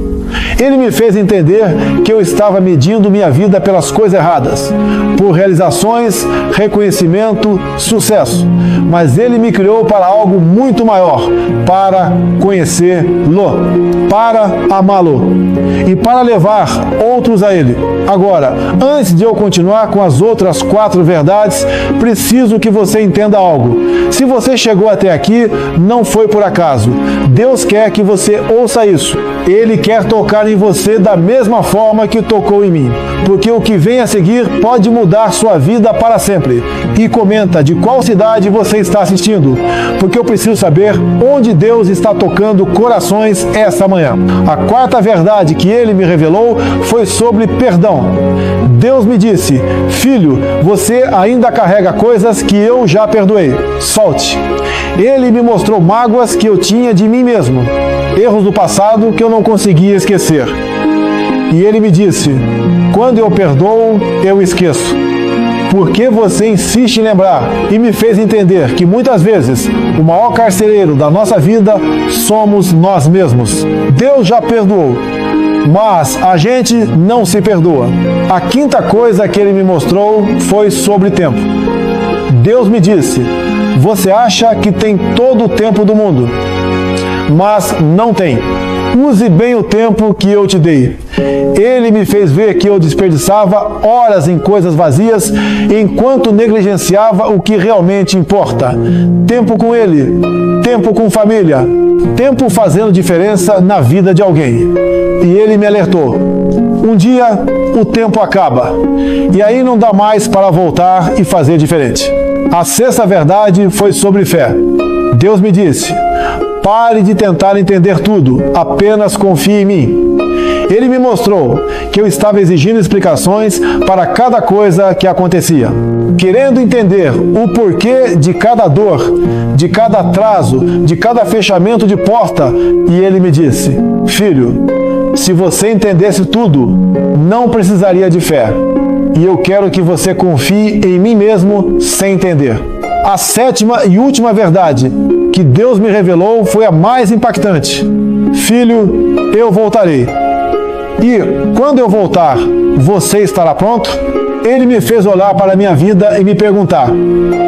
Ele me fez entender que eu estava medindo minha vida pelas coisas erradas, por realizações, reconhecimento, sucesso. Mas Ele me criou para algo muito maior, para conhecê-lo, para amá-lo e para levar outros a Ele. Agora, antes de eu continuar com as outras 4 verdades, preciso que você entenda algo. Se você chegou até aqui, não foi por acaso. Deus quer que você ouça isso. Ele quer tocar em você da mesma forma que tocou em mim, porque o que vem a seguir pode mudar sua vida para sempre. E comenta de qual cidade você está assistindo, porque eu preciso saber onde Deus está tocando corações essa manhã. A 4ª verdade que Ele me revelou foi sobre perdão. Deus me disse: filho, você ainda carrega coisas que eu já perdoei. Solte. Ele me mostrou mágoas que eu tinha de mim mesmo, erros do passado que eu não conseguia esquecer. E Ele me disse: quando eu perdoo, eu esqueço. Por que você insiste em lembrar? E me fez entender que muitas vezes o maior carcereiro da nossa vida somos nós mesmos. Deus já perdoou, mas a gente não se perdoa. A 5ª coisa que Ele me mostrou foi sobre tempo. Deus me disse: você acha que tem todo o tempo do mundo, mas não tem. Use bem o tempo que eu te dei. Ele me fez ver que eu desperdiçava horas em coisas vazias, enquanto negligenciava o que realmente importa. Tempo com Ele, tempo com família, tempo fazendo diferença na vida de alguém. E Ele me alertou: um dia o tempo acaba, e aí não dá mais para voltar e fazer diferente. A 6ª verdade foi sobre fé. Deus me disse: pare de tentar entender tudo, apenas confie em mim. Ele me mostrou que eu estava exigindo explicações para cada coisa que acontecia, querendo entender o porquê de cada dor, de cada atraso, de cada fechamento de porta. E Ele me disse: filho, se você entendesse tudo, não precisaria de fé. E eu quero que você confie em mim mesmo sem entender. A 7ª e última verdade que Deus me revelou foi a mais impactante. Filho, eu voltarei. E quando eu voltar, você estará pronto? Ele me fez olhar para a minha vida e me perguntar: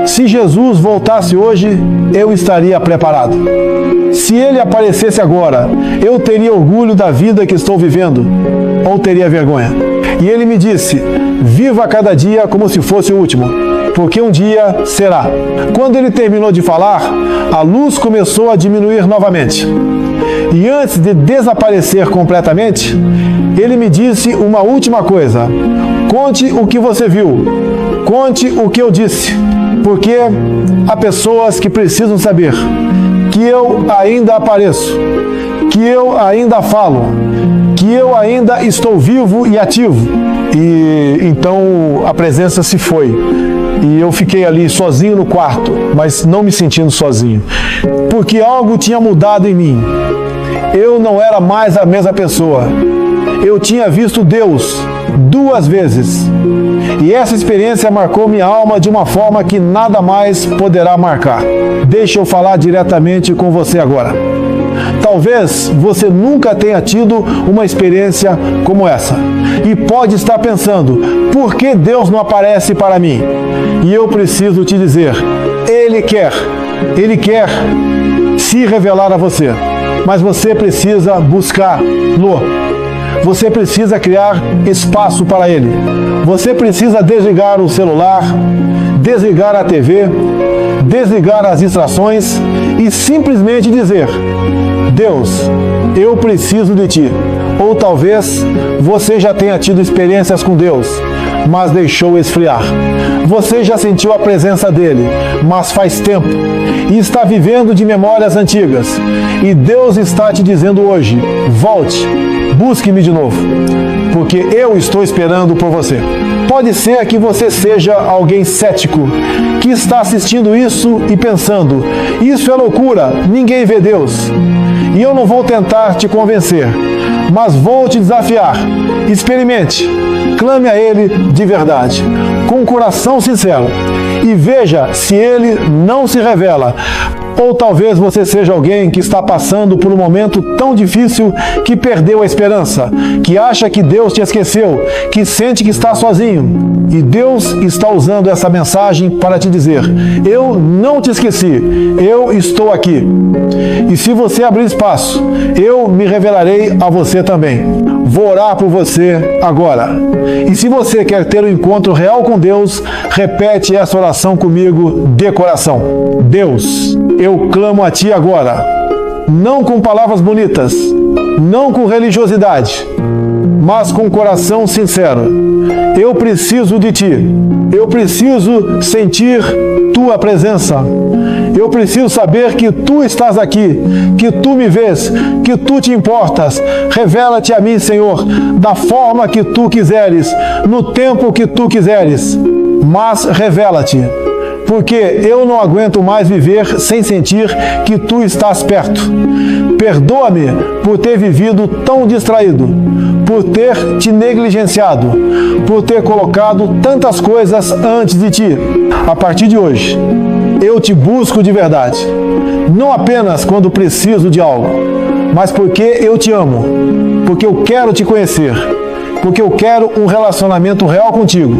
se Jesus voltasse hoje, eu estaria preparado? Se Ele aparecesse agora, eu teria orgulho da vida que estou vivendo ou teria vergonha? E Ele me disse: viva cada dia como se fosse o último, porque um dia será. Quando Ele terminou de falar, a luz começou a diminuir novamente. E antes de desaparecer completamente, Ele me disse uma última coisa: conte o que você viu, conte o que eu disse, porque há pessoas que precisam saber que eu ainda apareço, que eu ainda falo, que eu ainda estou vivo e ativo. E então a presença se foi. E eu fiquei ali sozinho no quarto, mas não me sentindo sozinho, porque algo tinha mudado em mim. Eu não era mais a mesma pessoa. Eu tinha visto Deus 2 vezes. E essa experiência marcou minha alma de uma forma que nada mais poderá marcar. Deixa eu falar diretamente com você agora. Talvez você nunca tenha tido uma experiência como essa. E pode estar pensando: por que Deus não aparece para mim? E eu preciso te dizer: Ele quer se revelar a você. Mas você precisa buscá-lo. Você precisa criar espaço para Ele. Você precisa desligar o celular, desligar a TV, desligar as distrações e simplesmente dizer: Deus, eu preciso de Ti. Ou talvez você já tenha tido experiências com Deus, mas deixou esfriar. Você já sentiu a presença dEle, mas faz tempo, e está vivendo de memórias antigas. E Deus está te dizendo hoje: volte, busque-me de novo, porque eu estou esperando por você. Pode ser que você seja alguém cético, que está assistindo isso e pensando, isso é loucura, ninguém vê Deus. E eu não vou tentar te convencer, mas vou te desafiar. Experimente, clame a Ele de verdade, com um coração sincero, e veja se Ele não se revela. Ou talvez você seja alguém que está passando por um momento tão difícil que perdeu a esperança, que acha que Deus te esqueceu, que sente que está sozinho. E Deus está usando essa mensagem para te dizer: eu não te esqueci, eu estou aqui. E se você abrir espaço, eu me revelarei a você também. Vou orar por você agora. E se você quer ter um encontro real com Deus, repete essa oração comigo de coração. Deus, eu clamo a Ti agora, não com palavras bonitas, não com religiosidade, mas com coração sincero. Eu preciso de Ti, eu preciso sentir Tua presença, eu preciso saber que Tu estás aqui, que Tu me vês, que Tu te importas. Revela-te a mim, Senhor, da forma que Tu quiseres, no tempo que Tu quiseres, mas revela-te, porque eu não aguento mais viver sem sentir que Tu estás perto. Perdoa-me por ter vivido tão distraído, por ter Te negligenciado, por ter colocado tantas coisas antes de Ti. A partir de hoje, eu Te busco de verdade, não apenas quando preciso de algo, mas porque eu Te amo, porque eu quero Te conhecer, porque eu quero um relacionamento real contigo.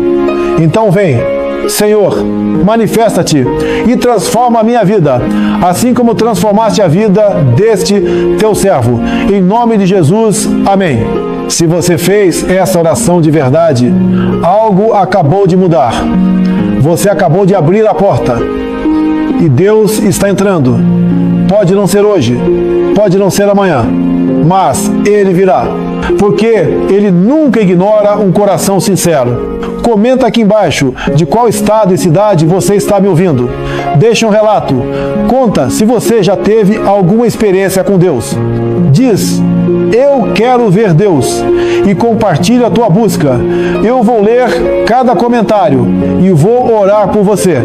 Então vem, Senhor, manifesta-te e transforma a minha vida, assim como transformaste a vida deste Teu servo. Em nome de Jesus, amém. Se você fez essa oração de verdade, algo acabou de mudar. Você acabou de abrir a porta e Deus está entrando. Pode não ser hoje, pode não ser amanhã, mas Ele virá, porque Ele nunca ignora um coração sincero. Comenta aqui embaixo de qual estado e cidade você está me ouvindo. Deixa um relato. Conta se você já teve alguma experiência com Deus. Diz: eu quero ver Deus, e compartilha a tua busca. Eu vou ler cada comentário e vou orar por você,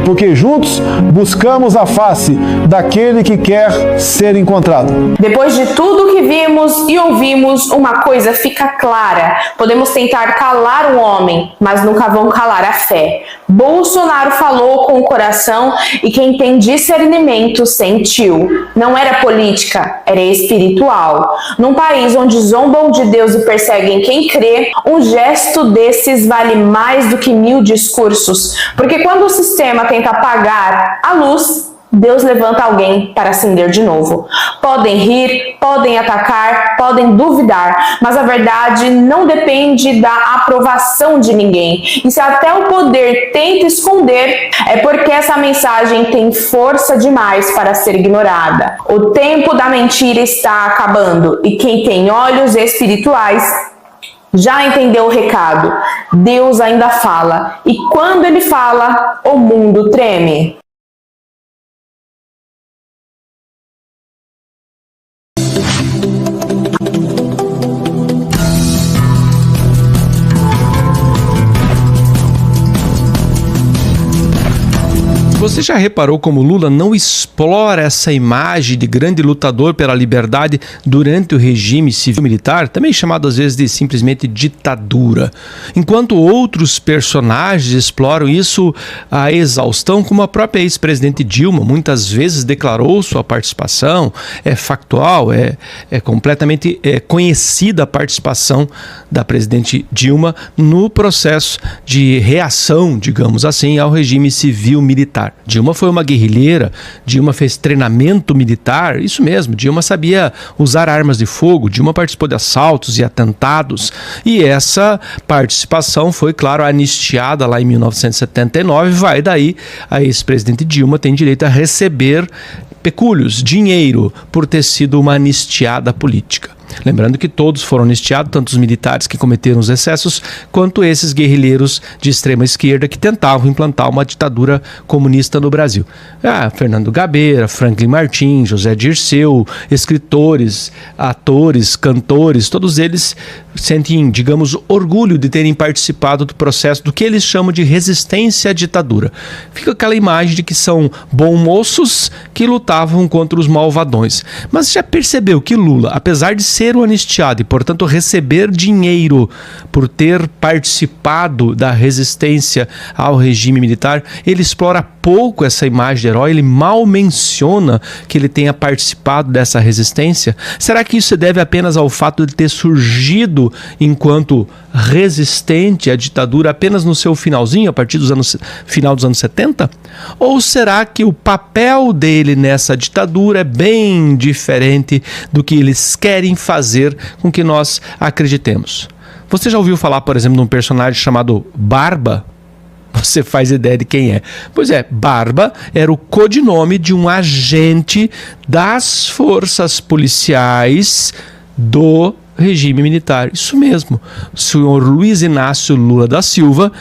porque juntos buscamos a face daquele que quer ser encontrado. Depois de tudo que vimos e ouvimos, uma coisa fica clara: podemos tentar calar o homem, mas nunca vão calar a fé. Bolsonaro falou com o coração e quem tem discernimento sentiu. Não era política, era espiritual. Num país onde zombam de Deus e perseguem quem crê, um gesto desses vale mais do que 1000 discursos. Porque quando o sistema tenta apagar a luz, Deus levanta alguém para acender de novo. Podem rir, podem atacar, podem duvidar, mas a verdade não depende da aprovação de ninguém. E se até o poder tenta esconder, é porque essa mensagem tem força demais para ser ignorada. O tempo da mentira está acabando e quem tem olhos espirituais já entendeu o recado. Deus ainda fala, e quando Ele fala, o mundo treme. Você já reparou como Lula não explora essa imagem de grande lutador pela liberdade durante o regime civil-militar, também chamado às vezes de simplesmente ditadura? Enquanto outros personagens exploram isso à exaustão, como a própria ex-presidente Dilma muitas vezes declarou sua participação, é factual, é completamente conhecida a participação da presidente Dilma no processo de reação, digamos assim, ao regime civil-militar. Dilma foi uma guerrilheira, Dilma fez treinamento militar, isso mesmo, Dilma sabia usar armas de fogo, Dilma participou de assaltos e atentados, e essa participação foi, claro, anistiada lá em 1979, vai daí a ex-presidente Dilma tem direito a receber pecúlios, dinheiro, por ter sido uma anistiada política. Lembrando que todos foram anistiados, tanto os militares que cometeram os excessos, quanto esses guerrilheiros de extrema esquerda que tentavam implantar uma ditadura comunista no Brasil. Fernando Gabeira, Franklin Martins, José Dirceu, escritores, atores, cantores, todos eles sentem, digamos, orgulho de terem participado do processo do que eles chamam de resistência à ditadura. Fica aquela imagem de que são bons moços que lutavam contra os malvadões. Mas já percebeu que Lula, apesar de ser o anistiado e, portanto, receber dinheiro por ter participado da resistência ao regime militar, ele explora pouco essa imagem de herói, ele mal menciona que ele tenha participado dessa resistência? Será que isso se deve apenas ao fato de ter surgido enquanto resistente à ditadura apenas no seu finalzinho, a partir do final dos anos 70? Ou será que o papel dele nessa ditadura é bem diferente do que eles querem fazer com que nós acreditemos? Você já ouviu falar, por exemplo, de um personagem chamado Barba? Você faz ideia de quem é? Pois é, Barba era o codinome de um agente das forças policiais do regime militar. Isso mesmo. O senhor Luiz Inácio Lula da Silva,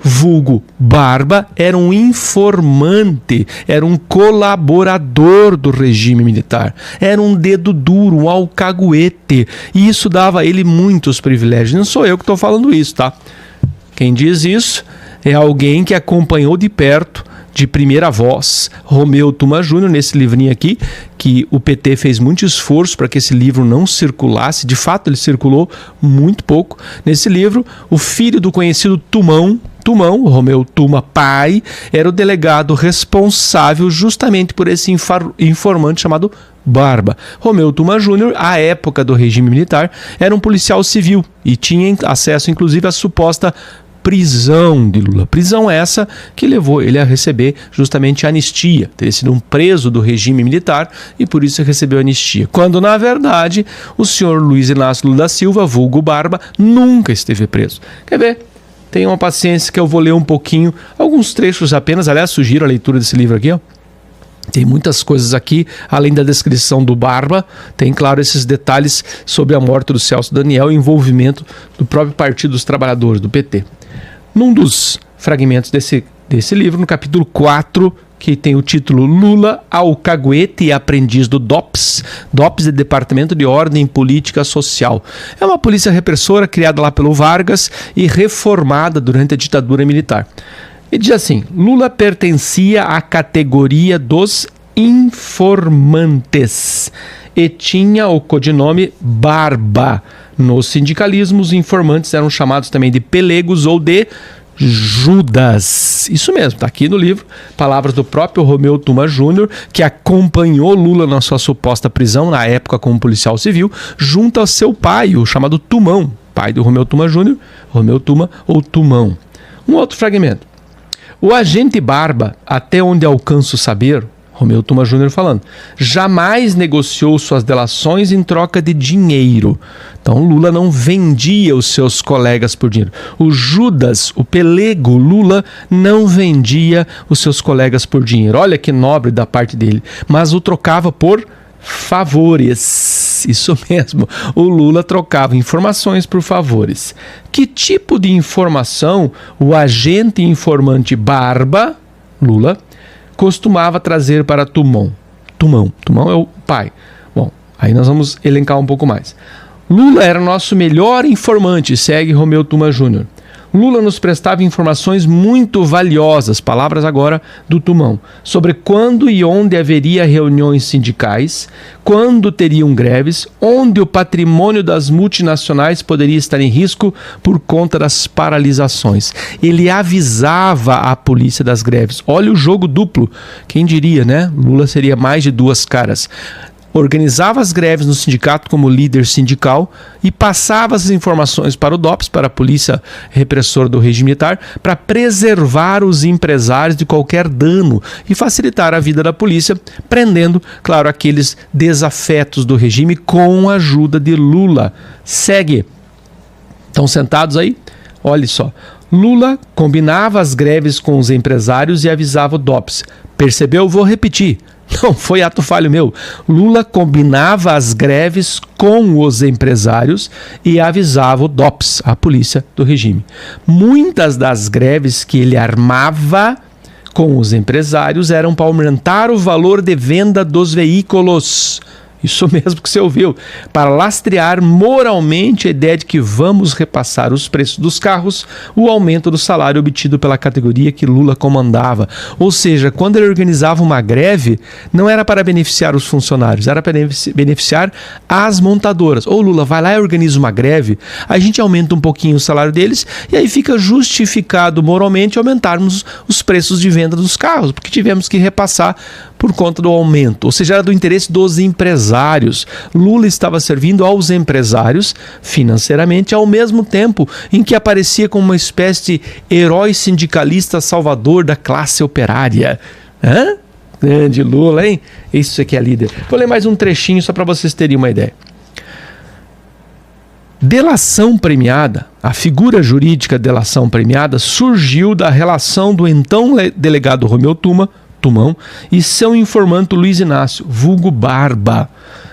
vulgo Barba, era um informante, era um colaborador do regime militar, era um dedo duro, um alcaguete, e isso dava a ele muitos privilégios. Não sou eu que estou falando isso, tá? Quem diz isso é alguém que acompanhou de perto, de primeira voz, Romeu Tuma Júnior, nesse livrinho aqui, que o PT fez muito esforço para que esse livro não circulasse. De fato, ele circulou muito pouco. Nesse livro, o filho do conhecido Tumão, Romeu Tuma pai, era o delegado responsável justamente por esse informante chamado Barba. Romeu Tuma Júnior, à época do regime militar, era um policial civil e tinha acesso, inclusive, à suposta prisão de Lula. Prisão essa que levou ele a receber justamente a anistia. Teria sido um preso do regime militar e por isso recebeu anistia. Quando, na verdade, o senhor Luiz Inácio Lula da Silva, vulgo Barba, nunca esteve preso. Quer ver? Tenham uma paciência que eu vou ler um pouquinho, alguns trechos apenas. Aliás, sugiro a leitura desse livro aqui, ó. Tem muitas coisas aqui, além da descrição do Barba, tem, claro, esses detalhes sobre a morte do Celso Daniel e envolvimento do próprio Partido dos Trabalhadores, do PT. Num dos fragmentos desse livro, no capítulo 4, que tem o título Lula, alcaguete e aprendiz do DOPS. DOPS é Departamento de Ordem Política Social. É uma polícia repressora criada lá pelo Vargas e reformada durante a ditadura militar. Ele diz assim: Lula pertencia à categoria dos informantes e tinha o codinome Barba. Nos sindicalismos, os informantes eram chamados também de pelegos ou de Judas. Isso mesmo, está aqui no livro, palavras do próprio Romeu Tuma Júnior, que acompanhou Lula na sua suposta prisão, na época como policial civil, junto ao seu pai, o chamado Tumão, pai do Romeu Tuma Júnior, Romeu Tuma ou Tumão. Um outro fragmento. O agente Barba, até onde alcanço saber, Romeu Tuma Júnior falando, jamais negociou suas delações em troca de dinheiro. Então Lula não vendia os seus colegas por dinheiro. O Judas, o pelego Lula, não vendia os seus colegas por dinheiro. Olha que nobre da parte dele. Mas o trocava por favores. Isso mesmo. O Lula trocava informações por favores. Que tipo de informação o agente informante Barba, Lula, costumava trazer para Tumão? Tumão é o pai. Bom, aí nós vamos elencar um pouco mais. Lula era nosso melhor informante, segue Romeu Tuma Júnior. Lula nos prestava informações muito valiosas, palavras agora do Tumão, sobre quando e onde haveria reuniões sindicais, quando teriam greves, onde o patrimônio das multinacionais poderia estar em risco por conta das paralisações. Ele avisava a polícia das greves. Olha o jogo duplo. Quem diria, né? Lula seria mais de duas caras. Organizava as greves no sindicato como líder sindical e passava as informações para o DOPS, para a polícia repressora do regime militar, para preservar os empresários de qualquer dano e facilitar a vida da polícia, prendendo, claro, aqueles desafetos do regime com a ajuda de Lula. Segue. Estão sentados aí? Olha só. Lula combinava as greves com os empresários e avisava o DOPS. Percebeu? Vou repetir. Não foi ato falho meu. Lula combinava as greves com os empresários e avisava o DOPS, a polícia do regime. Muitas das greves que ele armava com os empresários eram para aumentar o valor de venda dos veículos. Isso mesmo que você ouviu, para lastrear moralmente a ideia de que vamos repassar os preços dos carros, o aumento do salário obtido pela categoria que Lula comandava. Ou seja, quando ele organizava uma greve, não era para beneficiar os funcionários, era para beneficiar as montadoras. Ou Lula, vai lá e organiza uma greve, a gente aumenta um pouquinho o salário deles e aí fica justificado moralmente aumentarmos os preços de venda dos carros, porque tivemos que repassar por conta do aumento, ou seja, era do interesse dos empresários. Lula estava servindo aos empresários financeiramente ao mesmo tempo em que aparecia como uma espécie de herói sindicalista salvador da classe operária. Hã? Grande Lula, hein? Isso aqui é líder. Vou ler mais um trechinho só para vocês terem uma ideia. Delação premiada, a figura jurídica delação premiada surgiu da relação do então delegado Romeu Tumão e seu informante Luiz Inácio, vulgo Barba.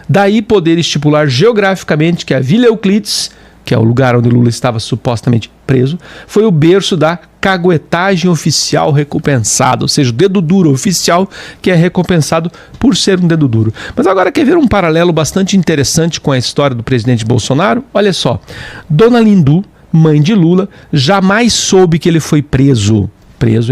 Daí poder estipular geograficamente que a Vila Euclides, que é o lugar onde Lula estava supostamente preso, foi o berço da caguetagem oficial recompensada, ou seja, o dedo duro oficial que é recompensado por ser um dedo duro. Mas agora quer ver um paralelo bastante interessante com a história do presidente Bolsonaro? Olha só, Dona Lindu, mãe de Lula, jamais soube que ele foi preso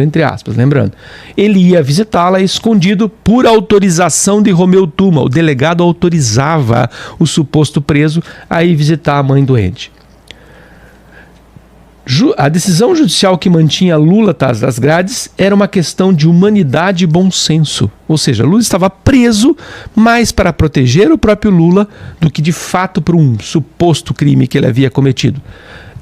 entre aspas, lembrando. Ele ia visitá-la escondido por autorização de Romeu Tumão. O delegado autorizava o suposto preso a ir visitar a mãe doente. A decisão judicial que mantinha Lula atrás das grades era uma questão de humanidade e bom senso. Ou seja, Lula estava preso mais para proteger o próprio Lula do que de fato por um suposto crime que ele havia cometido.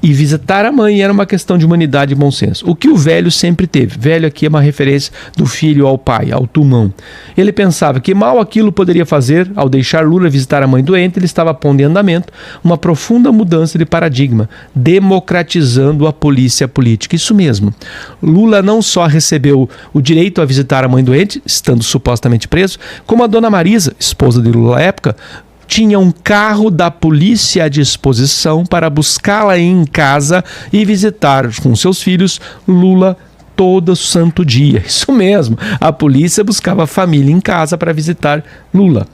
E visitar a mãe era uma questão de humanidade e bom senso. O que o velho sempre teve. Velho aqui é uma referência do filho ao pai, ao Tumão. Ele pensava que mal aquilo poderia fazer ao deixar Lula visitar a mãe doente, ele estava pondo em andamento uma profunda mudança de paradigma, democratizando a polícia política. Isso mesmo. Lula não só recebeu o direito a visitar a mãe doente, estando supostamente preso, como a dona Marisa, esposa de Lula à época, tinha um carro da polícia à disposição para buscá-la em casa e visitar com seus filhos Lula todo santo dia. Isso mesmo, a polícia buscava a família em casa para visitar Lula.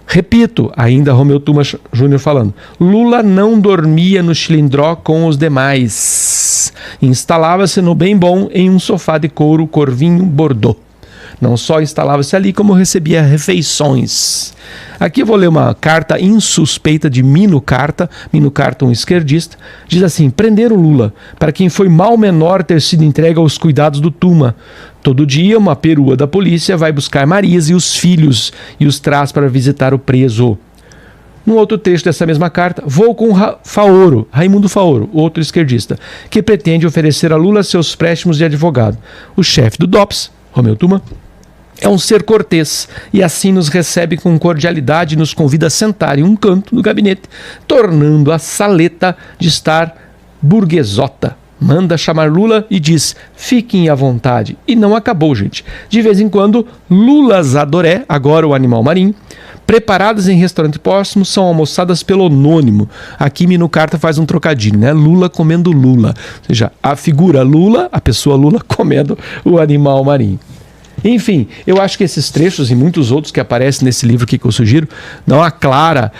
Repito, ainda Romeu Tumão Júnior falando, Lula não dormia no chilindró com os demais. Instalava-se no bem bom em um sofá de couro corvinho bordô. Não só instalava-se ali, como recebia refeições. Aqui eu vou ler uma carta insuspeita de Mino Carta, um esquerdista, diz assim: prender o Lula, para quem foi mal menor ter sido entregue aos cuidados do Tuma. Todo dia uma perua da polícia vai buscar Marisa e os filhos e os traz para visitar o preso. No outro trecho dessa mesma carta, vou com Raimundo Faoro, outro esquerdista, que pretende oferecer a Lula seus préstimos de advogado. O chefe do DOPS, Romeu Tumão, é um ser cortês e assim nos recebe com cordialidade e nos convida a sentar em um canto do gabinete, tornando a saleta de estar burguesota. Manda chamar Lula e diz, fiquem à vontade. E não acabou, gente. De vez em quando, Lulas adoré, agora o animal marinho, preparadas em restaurante próximo, são almoçadas pelo anônimo. Aqui Mino Carta faz um trocadilho, né? Lula comendo Lula. Ou seja, a figura Lula, a pessoa Lula comendo o animal marinho. Enfim, eu acho que esses trechos e muitos outros que aparecem nesse livro aqui que eu sugiro dão uma clara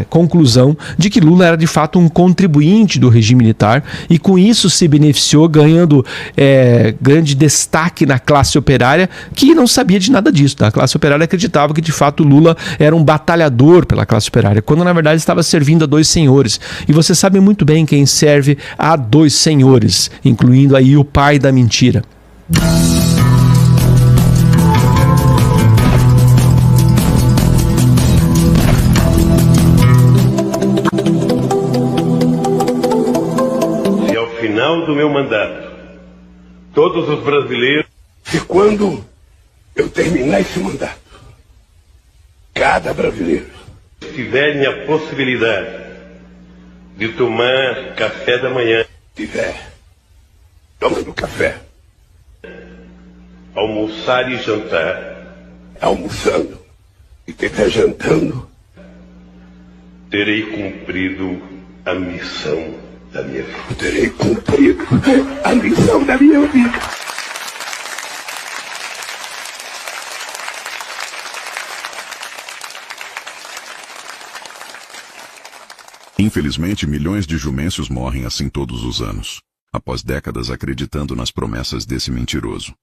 conclusão de que Lula era de fato um contribuinte do regime militar e com isso se beneficiou ganhando grande destaque na classe operária que não sabia de nada disso. A classe operária acreditava que de fato Lula era um batalhador pela classe operária, quando na verdade estava servindo a dois senhores. E você sabe muito bem quem serve a dois senhores, incluindo aí o pai da mentira. Do meu mandato, todos os brasileiros, e quando eu terminar esse mandato, cada brasileiro tiverem a possibilidade de tomar café da manhã, tiver tomando café almoçar e jantar, almoçando e estiver jantando, terei cumprido a missão da minha vida. Terei cumprido a missão da minha vida. Infelizmente, milhões de jumêncios morrem assim todos os anos, após décadas acreditando nas promessas desse mentiroso.